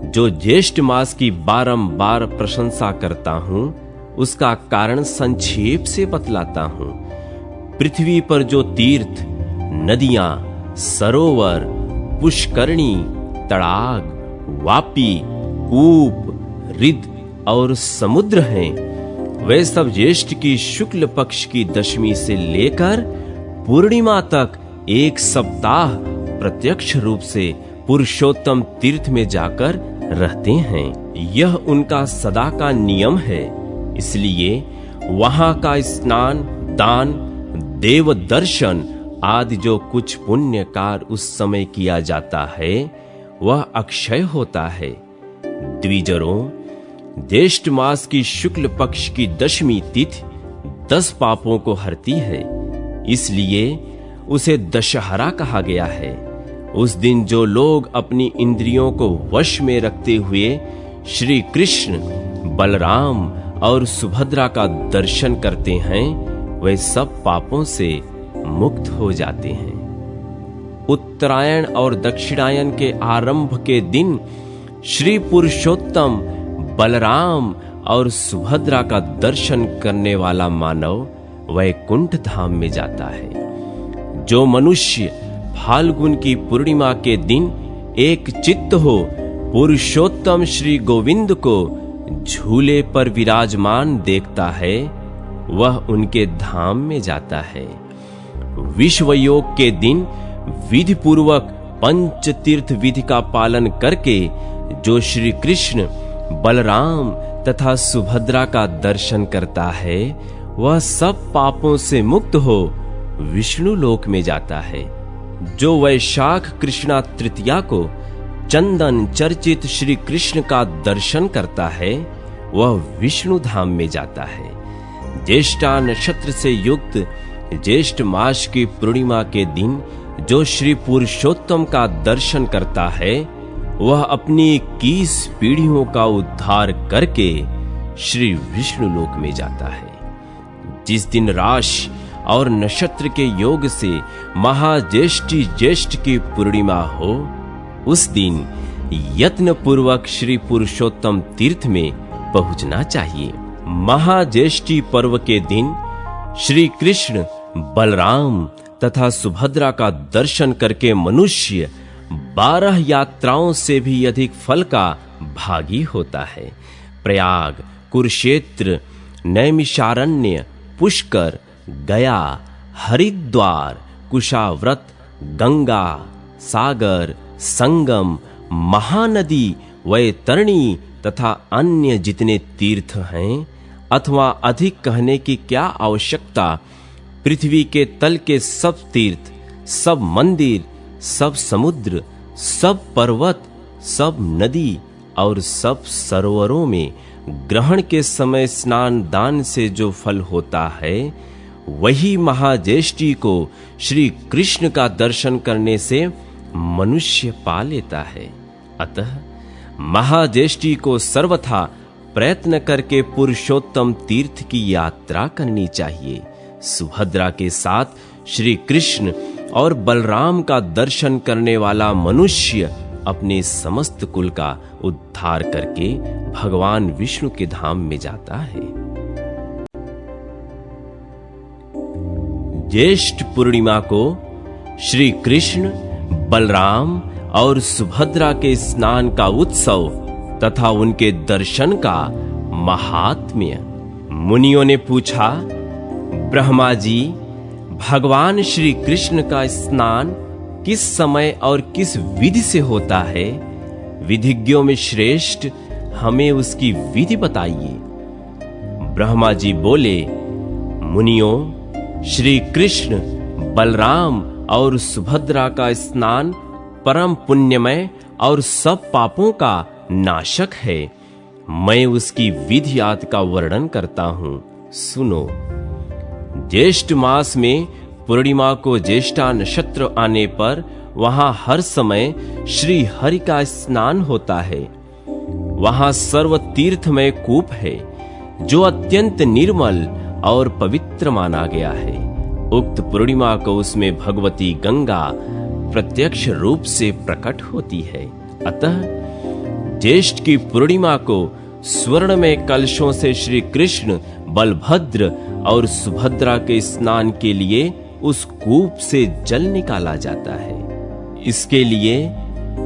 जो ज्येष्ठ मास की बारंबार प्रशंसा करता हूं, उसका कारण संक्षेप से बतलाता हूं। पृथ्वी पर जो तीर्थ, नदियां, सरोवर, पुष्करणी, तड़ाग, वापी, कूप, रिद और समुद्र हैं, वे सब ज्येष्ठ की शुक्ल पक्ष की दशमी से लेकर पूर्णिमा तक 1 सप्ताह प्रत्यक्ष रूप से पुरुषोत्तम तीर्थ में जाकर रहते हैं। यह उनका सदा का नियम है। इसलिए वहां का स्नान, दान, देव दर्शन आदि जो कुछ पुण्य कार्य उस समय किया जाता है, वह अक्षय होता है। द्विजरों, ज्येष्ठ मास की शुक्ल पक्ष की दशमी तिथि 10 पापों को हरती है, इसलिए उसे दशहरा कहा गया है। उस दिन जो लोग अपनी इंद्रियों को वश में रखते हुए श्री कृष्ण, बलराम और सुभद्रा का दर्शन करते हैं, वे सब पापों से मुक्त हो जाते हैं। उत्तरायण और दक्षिणायन के आरंभ के दिन श्री पुरुषोत्तम बलराम और सुभद्रा का दर्शन करने वाला मानव वैकुंठ धाम में जाता है। जो मनुष्य फाल्गुन की पूर्णिमा के दिन एक चित्त हो पुरुषोत्तम श्री गोविंद को झूले पर विराजमान देखता है, वह उनके धाम में जाता है। विश्वयोग के दिन विधि पूर्वक पंच तीर्थ विधि का पालन करके जो श्री कृष्ण, बलराम तथा सुभद्रा का दर्शन करता है, वह सब पापों से मुक्त हो विष्णु लोक में जाता है। जो वैशाख कृष्णा तृतीया को चंदन चर्चित श्री कृष्ण का दर्शन करता है, वह विष्णु धाम में जाता है। ज्येष्ठा नक्षत्र से युक्त ज्येष्ठ मास की पूर्णिमा के दिन जो श्री पुरुषोत्तम का दर्शन करता है, वह अपनी 21 पीढ़ियों का उद्धार करके श्री विष्णु लोक में जाता है। जिस दिन राशि और नक्षत्र के योग से महाज्येष्ठी ज्येष्ठ की पूर्णिमा हो, उस दिन यत्न पूर्वक श्री पुरुषोत्तम तीर्थ में पहुंचना चाहिए। महाज्येष्ठी पर्व के दिन श्री कृष्ण, बलराम तथा सुभद्रा का दर्शन करके मनुष्य 12 यात्राओं से भी अधिक फल का भागी होता है। प्रयाग, कुरुक्षेत्र, नैमिषारण्य, पुष्कर, गया, हरिद्वार, कुशाव्रत, गंगा, सागर, संगम, महानदी, वैतरणी तथा अन्य जितने तीर्थ हैं, अथवा अधिक कहने की क्या आवश्यकता, पृथ्वी के तल के सब तीर्थ, सब मंदिर, सब समुद्र, सब पर्वत, सब नदी और सब सरोवरों में ग्रहण के समय स्नान दान से जो फल होता है, वही महाज्येष्ठी को श्री कृष्ण का दर्शन करने से मनुष्य पा लेता है। अतः महाज्येष्ठी को सर्वथा प्रयत्न करके पुरुषोत्तम तीर्थ की यात्रा करनी चाहिए। सुभद्रा के साथ श्री कृष्ण और बलराम का दर्शन करने वाला मनुष्य अपने समस्त कुल का उद्धार करके भगवान विष्णु के धाम में जाता है। ज्येष्ठ पूर्णिमा को श्री कृष्ण, बलराम और सुभद्रा के स्नान का उत्सव तथा उनके दर्शन का महात्म्य। मुनियों ने पूछा, ब्रह्मा जी, भगवान श्री कृष्ण का स्नान किस समय और किस विधि से होता है? विधिज्ञों में श्रेष्ठ हमें उसकी विधि बताइए। ब्रह्मा जी बोले, मुनियों, श्री कृष्ण, बलराम और सुभद्रा का स्नान परम पुण्यमय और सब पापों का नाशक है। मैं उसकी विधि आदि का वर्णन करता हूं, सुनो। ज्येष्ठ मास में पूर्णिमा को ज्येष्ठा नक्षत्र आने पर वहां हर समय श्री हरि का स्नान होता है। वहां सर्व तीर्थमय कूप है जो अत्यंत निर्मल और पवित्र माना गया है। उक्त पूर्णिमा को उसमें भगवती गंगा प्रत्यक्ष रूप से प्रकट होती है। अतः ज्येष्ठ की पूर्णिमा को स्वर्ण में कलशों से श्री कृष्ण, बलभद्र और सुभद्रा के स्नान के लिए उस कूप से जल निकाला जाता है। इसके लिए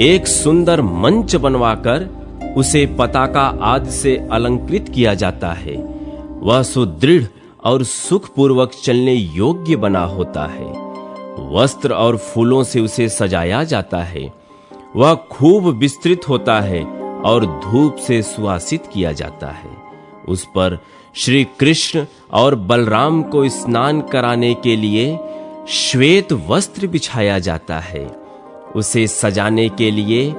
एक सुंदर मंच बनवाकर उसे पताका आदि से अलंकृत किया जाता है। वह सुदृढ़ और सुखपूर्वक चलने योग्य बना होता है। वस्त्र और फूलों से उसे सजाया जाता है। वह खूब विस्तृत होता है और धूप से सुवासित किया जाता है। उस पर श्री कृष्ण और बलराम को स्नान कराने के लिए श्वेत वस्त्र बिछाया जाता है। उसे सजाने के लिए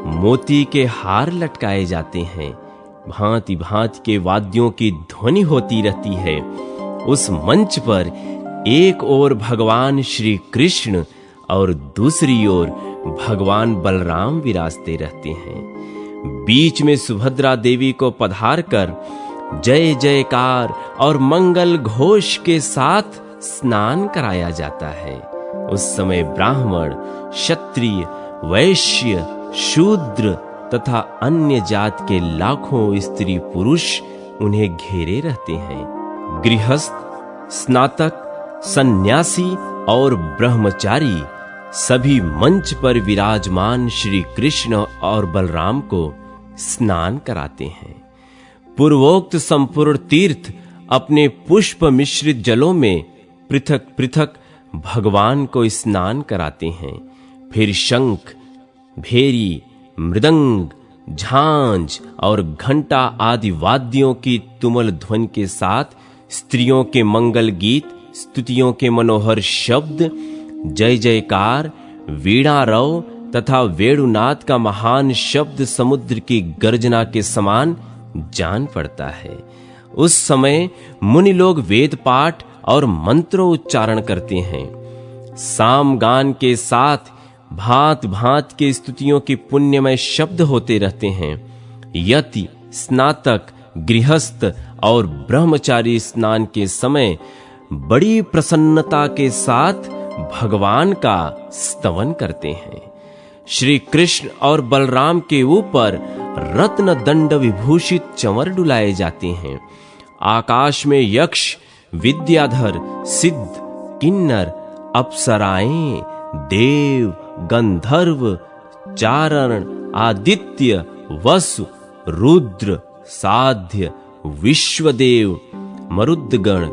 मोती के हार लटकाए जाते हैं। भांति भांति के वाद्यों की ध्वनि होती रहती है। उस मंच पर एक ओर भगवान श्री कृष्ण और दूसरी ओर भगवान बलराम विराजते रहते हैं। बीच में सुभद्रा देवी को पधार कर जय जयकार और मंगल घोष के साथ स्नान कराया जाता है। उस समय ब्राह्मण, क्षत्रिय, वैश्य, शूद्र तथा अन्य जात के लाखों स्त्री पुरुष उन्हें घेरे रहते हैं। गृहस्थ, स्नातक, सन्यासी और ब्रह्मचारी सभी मंच पर विराजमान श्री कृष्ण और बलराम को स्नान कराते हैं। पूर्वोक्त संपूर्ण तीर्थ अपने पुष्प मिश्रित जलों में पृथक पृथक भगवान को स्नान कराते हैं। फिर शंख, भेरी, मृदंग, झांझ और घंटा आदि वाद्यों की तुमल ध्वनि के साथ स्त्रियों के मंगल गीत, स्तुतियों के मनोहर शब्द, जय जयकार, वीणा रव तथा वेणुनाद का महान शब्द समुद्र की गर्जना के समान जान पड़ता है। उस समय मुनि लोग वेद पाठ और मंत्रों उच्चारण करते हैं। साम गान के साथ भांत भांत के स्तुतियों की पुण्यमय शब्द होते रहते हैं। यति, स्नातक, गृहस्थ और ब्रह्मचारी स्नान के समय बड़ी प्रसन्नता के साथ भगवान का स्तवन करते हैं। श्री कृष्ण और बलराम के ऊपर रत्न दंड विभूषित चंवर डुलाए जाते हैं। आकाश में यक्ष, विद्याधर, सिद्ध, किन्नर, अप्सराएं, देव, गंधर्व, चारण, आदित्य, वसु, रुद्र, साध्य, विश्वदेव, मरुद्गण,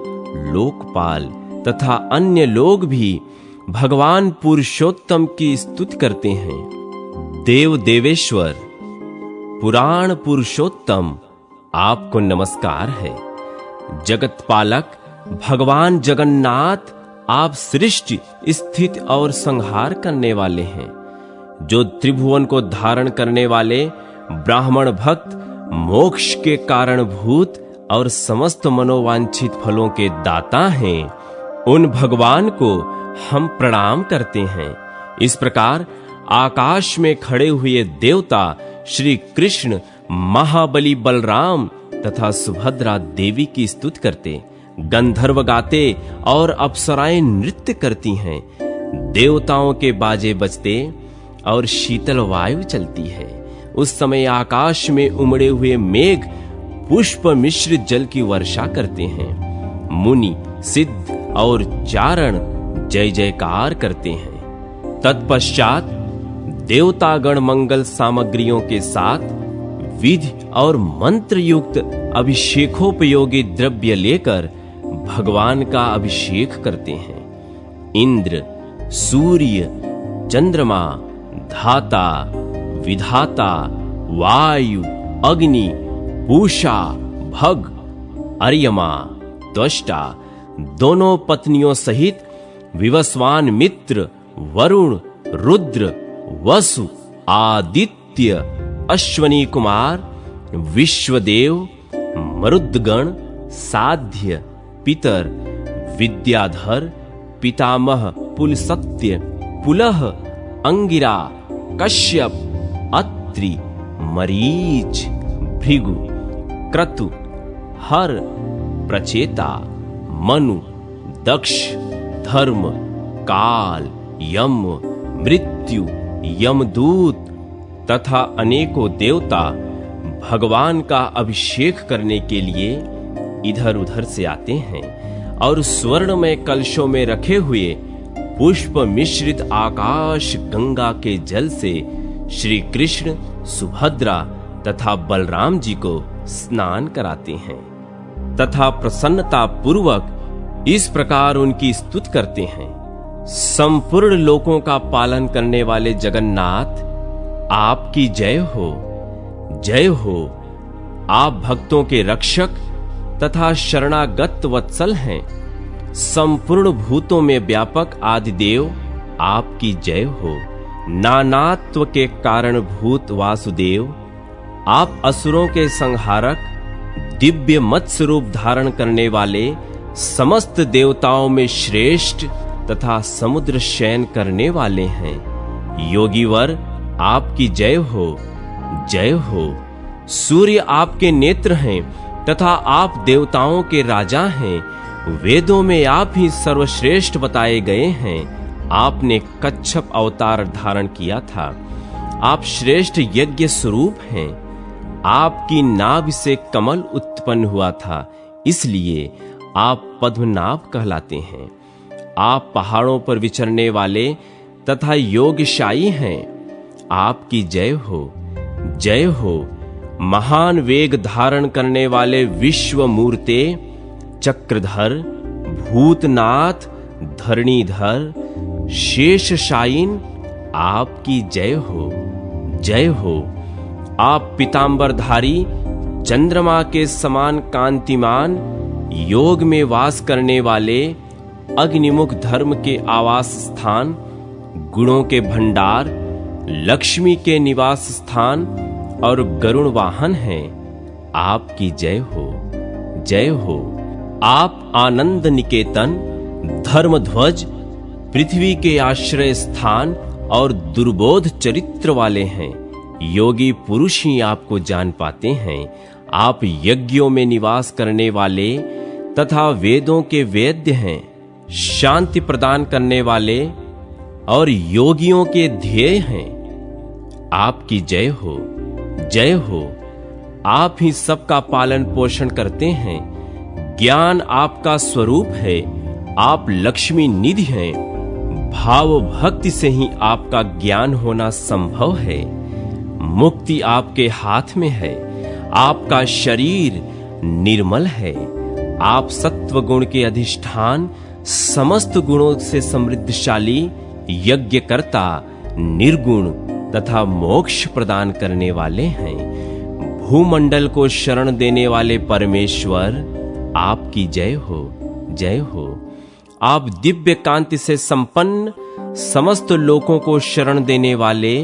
लोकपाल तथा अन्य लोग भी भगवान पुरुषोत्तम की स्तुति करते हैं। देव देवेश्वर, पुराण पुरुषोत्तम, आपको नमस्कार है। जगत पालक भगवान जगन्नाथ, आप सृष्टि, स्थिति और संहार करने वाले हैं। जो त्रिभुवन को धारण करने वाले ब्राह्मण भक्त, मोक्ष के कारणभूत और समस्त मनोवांछित फलों के दाता हैं, उन भगवान को हम प्रणाम करते हैं। इस प्रकार आकाश में खड़े हुए देवता श्री कृष्ण, महाबली बलराम तथा सुभद्रा देवी की स्तुति करते, गंधर्व गाते और अप्सराएं नृत्य करती हैं। देवताओं के बाजे बजते और शीतल वायु चलती है। उस समय आकाश में उमड़े हुए मेघ पुष्प मिश्रित जल की वर्षा करते हैं। मुनि, सिद्ध और चारण जय जयकार करते हैं। तत्पश्चात देवतागण मंगल सामग्रियों के साथ विधि और मंत्र युक्त अभिषेकोपयोगी द्रव्य लेकर भगवान का अभिषेक करते हैं। इंद्र, सूर्य, चंद्रमा, धाता, विधाता, वायु, अग्नि, पूषा, भग, अर्यमा, त्वष्टा, दोनों पत्नियों सहित विवस्वान मित्र, वरुण, रुद्र, वसु, आदित्य, अश्वनी कुमार, विश्वदेव, मरुद्गण, साध्य, पितर, विद्याधर, पितामह, पुलसत्य, पुलह, अंगिरा, कश्यप, अत्रि, मरीच, भृगु, क्रतु, हर, प्रचेता, मनु, दक्ष, धर्म, काल, यम, मृत्यु, यमदूत तथा अनेकों देवता भगवान का अभिषेक करने के लिए इधर उधर से आते हैं और स्वर्णमय कलशों में रखे हुए पुष्प मिश्रित आकाश गंगा के जल से श्री कृष्ण, सुभद्रा तथा बलराम जी को स्नान कराते हैं तथा प्रसन्नता पूर्वक इस प्रकार उनकी स्तुति करते हैं। संपूर्ण लोकों का पालन करने वाले जगन्नाथ, आपकी जय हो, जय हो। आप भक्तों के रक्षक तथा शरणागत वत्सल हैं। संपूर्ण भूतों में व्यापक आदिदेव, आपकी जय हो। नानात्व के कारण भूत वासुदेव, आप असुरों के संहारक, दिव्य मत्स्य रूप धारण करने वाले, समस्त देवताओं में श्रेष्ठ तथा समुद्र शयन करने वाले हैं। योगीवर, आपकी जय हो, जय हो। सूर्य आपके नेत्र हैं तथा आप देवताओं के राजा हैं। वेदों में आप ही सर्वश्रेष्ठ बताए गए हैं। आपने कच्छप अवतार धारण किया था। आप श्रेष्ठ यज्ञ स्वरूप हैं। आपकी नाभि से कमल उत्पन्न हुआ था, इसलिए आप पद्मनाभ कहलाते हैं। आप पहाड़ों पर विचरने वाले तथा योगशायी हैं। आपकी जय हो, जय हो। महान वेग धारण करने वाले विश्व मूर्ते, चक्रधर, भूतनाथ, धरणीधर, शेषशायीन, आपकी जय हो, जय हो। आप पीतांबरधारी, चंद्रमा के समान कांतिमान, योग में वास करने वाले, अग्निमुख धर्म के आवास स्थान, गुणों के भंडार, लक्ष्मी के निवास स्थान और गरुण वाहन हैं। आपकी जय हो, जय हो। आप आनंद निकेतन, धर्मध्वज, पृथ्वी के आश्रय स्थान और दुर्बोध चरित्र वाले हैं। योगी पुरुष ही आपको जान पाते हैं। आप यज्ञों में निवास करने वाले तथा वेदों के वेद्य हैं। शांति प्रदान करने वाले और योगियों के ध्येय हैं। आपकी जय हो, जय हो। आप ही सबका पालन पोषण करते हैं। ज्ञान आपका स्वरूप है। आप लक्ष्मी निधि हैं। भाव भक्ति से ही आपका ज्ञान होना संभव है। मुक्ति आपके हाथ में है। आपका शरीर निर्मल है। आप सत्व गुण के अधिष्ठान, समस्त गुणों से समृद्धशाली, यज्ञकर्ता, निर्गुण तथा मोक्ष प्रदान करने वाले हैं। भूमंडल को शरण देने वाले परमेश्वर, आपकी जय हो, जय हो। आप दिव्य कांति से संपन्न, समस्त लोकों को शरण देने वाले,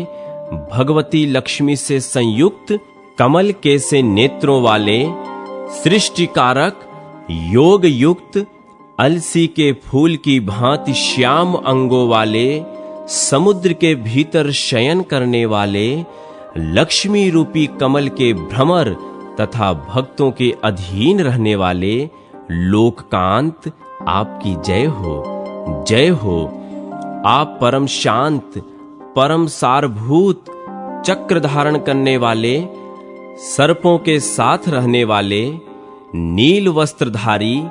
भगवती लक्ष्मी से संयुक्त, कमल के से नेत्रों वाले, सृष्टिकारक, योग युक्त, अलसी के फूल की भांति श्याम अंगों वाले, समुद्र के भीतर शयन करने वाले, लक्ष्मी रूपी कमल के भ्रमर तथा भक्तों के अधीन रहने वाले, लोककांत, आपकी जय हो, जय हो। आप परम शांत, परम सारभूत, चक्र धारण करने वाले, सर्पों के साथ रहने वाले, नील वस्त्रधारी,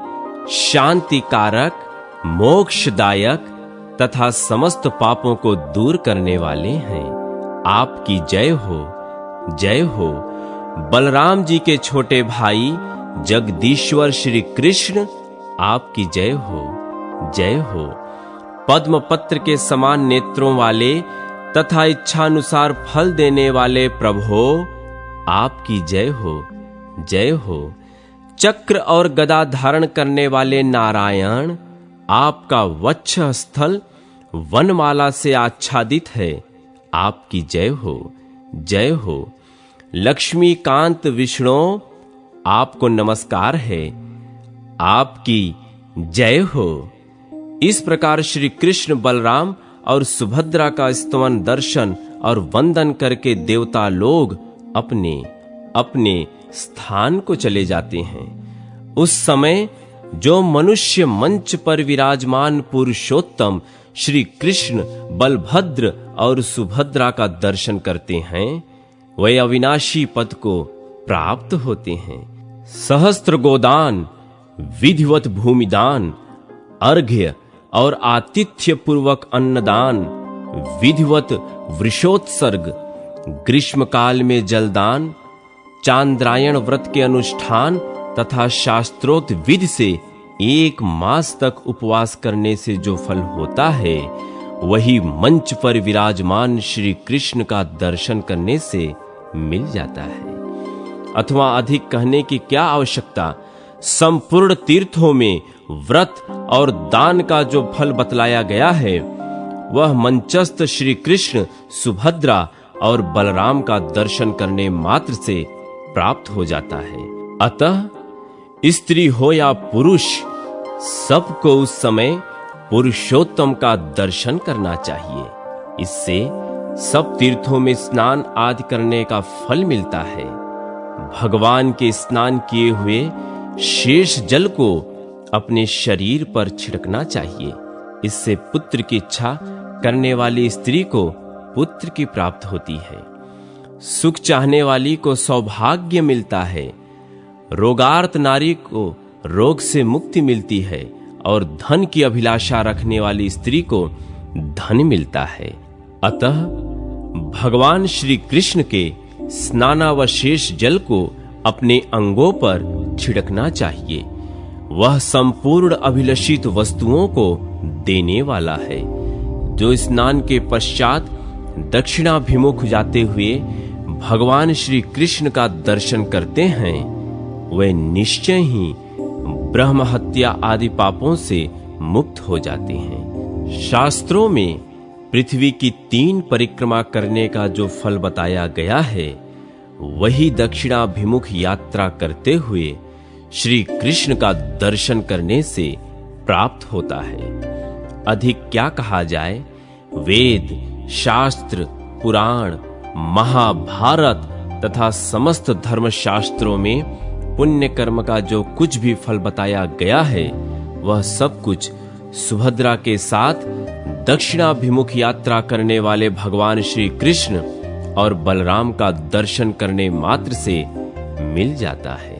शांति कारक, मोक्षदायक तथा समस्त पापों को दूर करने वाले हैं। आपकी जय हो, जय हो। बलराम जी के छोटे भाई जगदीश्वर श्री कृष्ण, आपकी जय हो, जय हो। पद्म पत्र के समान नेत्रों वाले तथा इच्छानुसार फल देने वाले प्रभो, आपकी जय हो, जय हो। चक्र और गदा धारण करने वाले नारायण, आपका वक्ष स्थल वनमाला से आच्छादित है, आपकी जय हो, जय हो। लक्ष्मीकांत विष्णु, आपको नमस्कार है, आपकी जय हो। इस प्रकार श्री कृष्ण, बलराम और सुभद्रा का स्तवन दर्शन और वंदन करके देवता लोग अपने अपने स्थान को चले जाते हैं। उस समय जो मनुष्य मंच पर विराजमान पुरुषोत्तम श्री कृष्ण, बलभद्र और सुभद्रा का दर्शन करते हैं, वे अविनाशी पद को प्राप्त होते हैं। सहस्त्र गोदान, विधिवत भूमिदान, अर्घ्य और आतिथ्य पूर्वक अन्नदान, विधिवत वृषोत्सर्ग, ग्रीष्म काल में जलदान, चांद्रायण व्रत के अनुष्ठान तथा शास्त्रोक्त विधि से 1 मास तक उपवास करने से जो फल होता है, वही मंच पर विराजमान श्री कृष्ण का दर्शन करने से मिल जाता है। अथवा अधिक कहने की क्या आवश्यकता, संपूर्ण तीर्थों में व्रत और दान का जो फल बतलाया गया है, वह मंचस्थ श्री कृष्ण, सुभद्रा और बलराम का दर्शन करने मात्र से प्राप्त हो जाता है। अतः स्त्री हो या पुरुष, सबको उस समय पुरुषोत्तम का दर्शन करना चाहिए। इससे सब तीर्थों में स्नान आदि करने का फल मिलता है। भगवान के स्नान किए हुए शेष जल को अपने शरीर पर छिड़कना चाहिए। इससे पुत्र की इच्छा करने वाली स्त्री को पुत्र की प्राप्त होती है। सुख चाहने वाली को सौभाग्य मिलता है। रोगार्त नारी को रोग से मुक्ति मिलती है और धन की अभिलाषा रखने वाली स्त्री को धन मिलता है। अतः भगवान श्री कृष्ण के स्नानावशेष जल को अपने अंगों पर छिड़कना चाहिए। वह संपूर्ण अभिलषित वस्तुओं को देने वाला है। जो स्नान के पश्चात दक्षिणाभिमुख जाते हुए भगवान श्री कृष्ण का दर्शन करते हैं, वे निश्चय ही ब्रह्म हत्या आदि पापों से मुक्त हो जाते हैं। शास्त्रों में पृथ्वी की 3 परिक्रमा करने का जो फल बताया गया है, वही दक्षिणाभिमुख यात्रा करते हुए श्री कृष्ण का दर्शन करने से प्राप्त होता है। अधिक क्या कहा जाए। वेद, शास्त्र, पुराण, महाभारत तथा समस्त धर्मशास्त्रों में पुण्य कर्म का जो कुछ भी फल बताया गया है, वह सब कुछ सुभद्रा के साथ दक्षिणाभिमुख यात्रा करने वाले भगवान श्री कृष्ण और बलराम का दर्शन करने मात्र से मिल जाता है।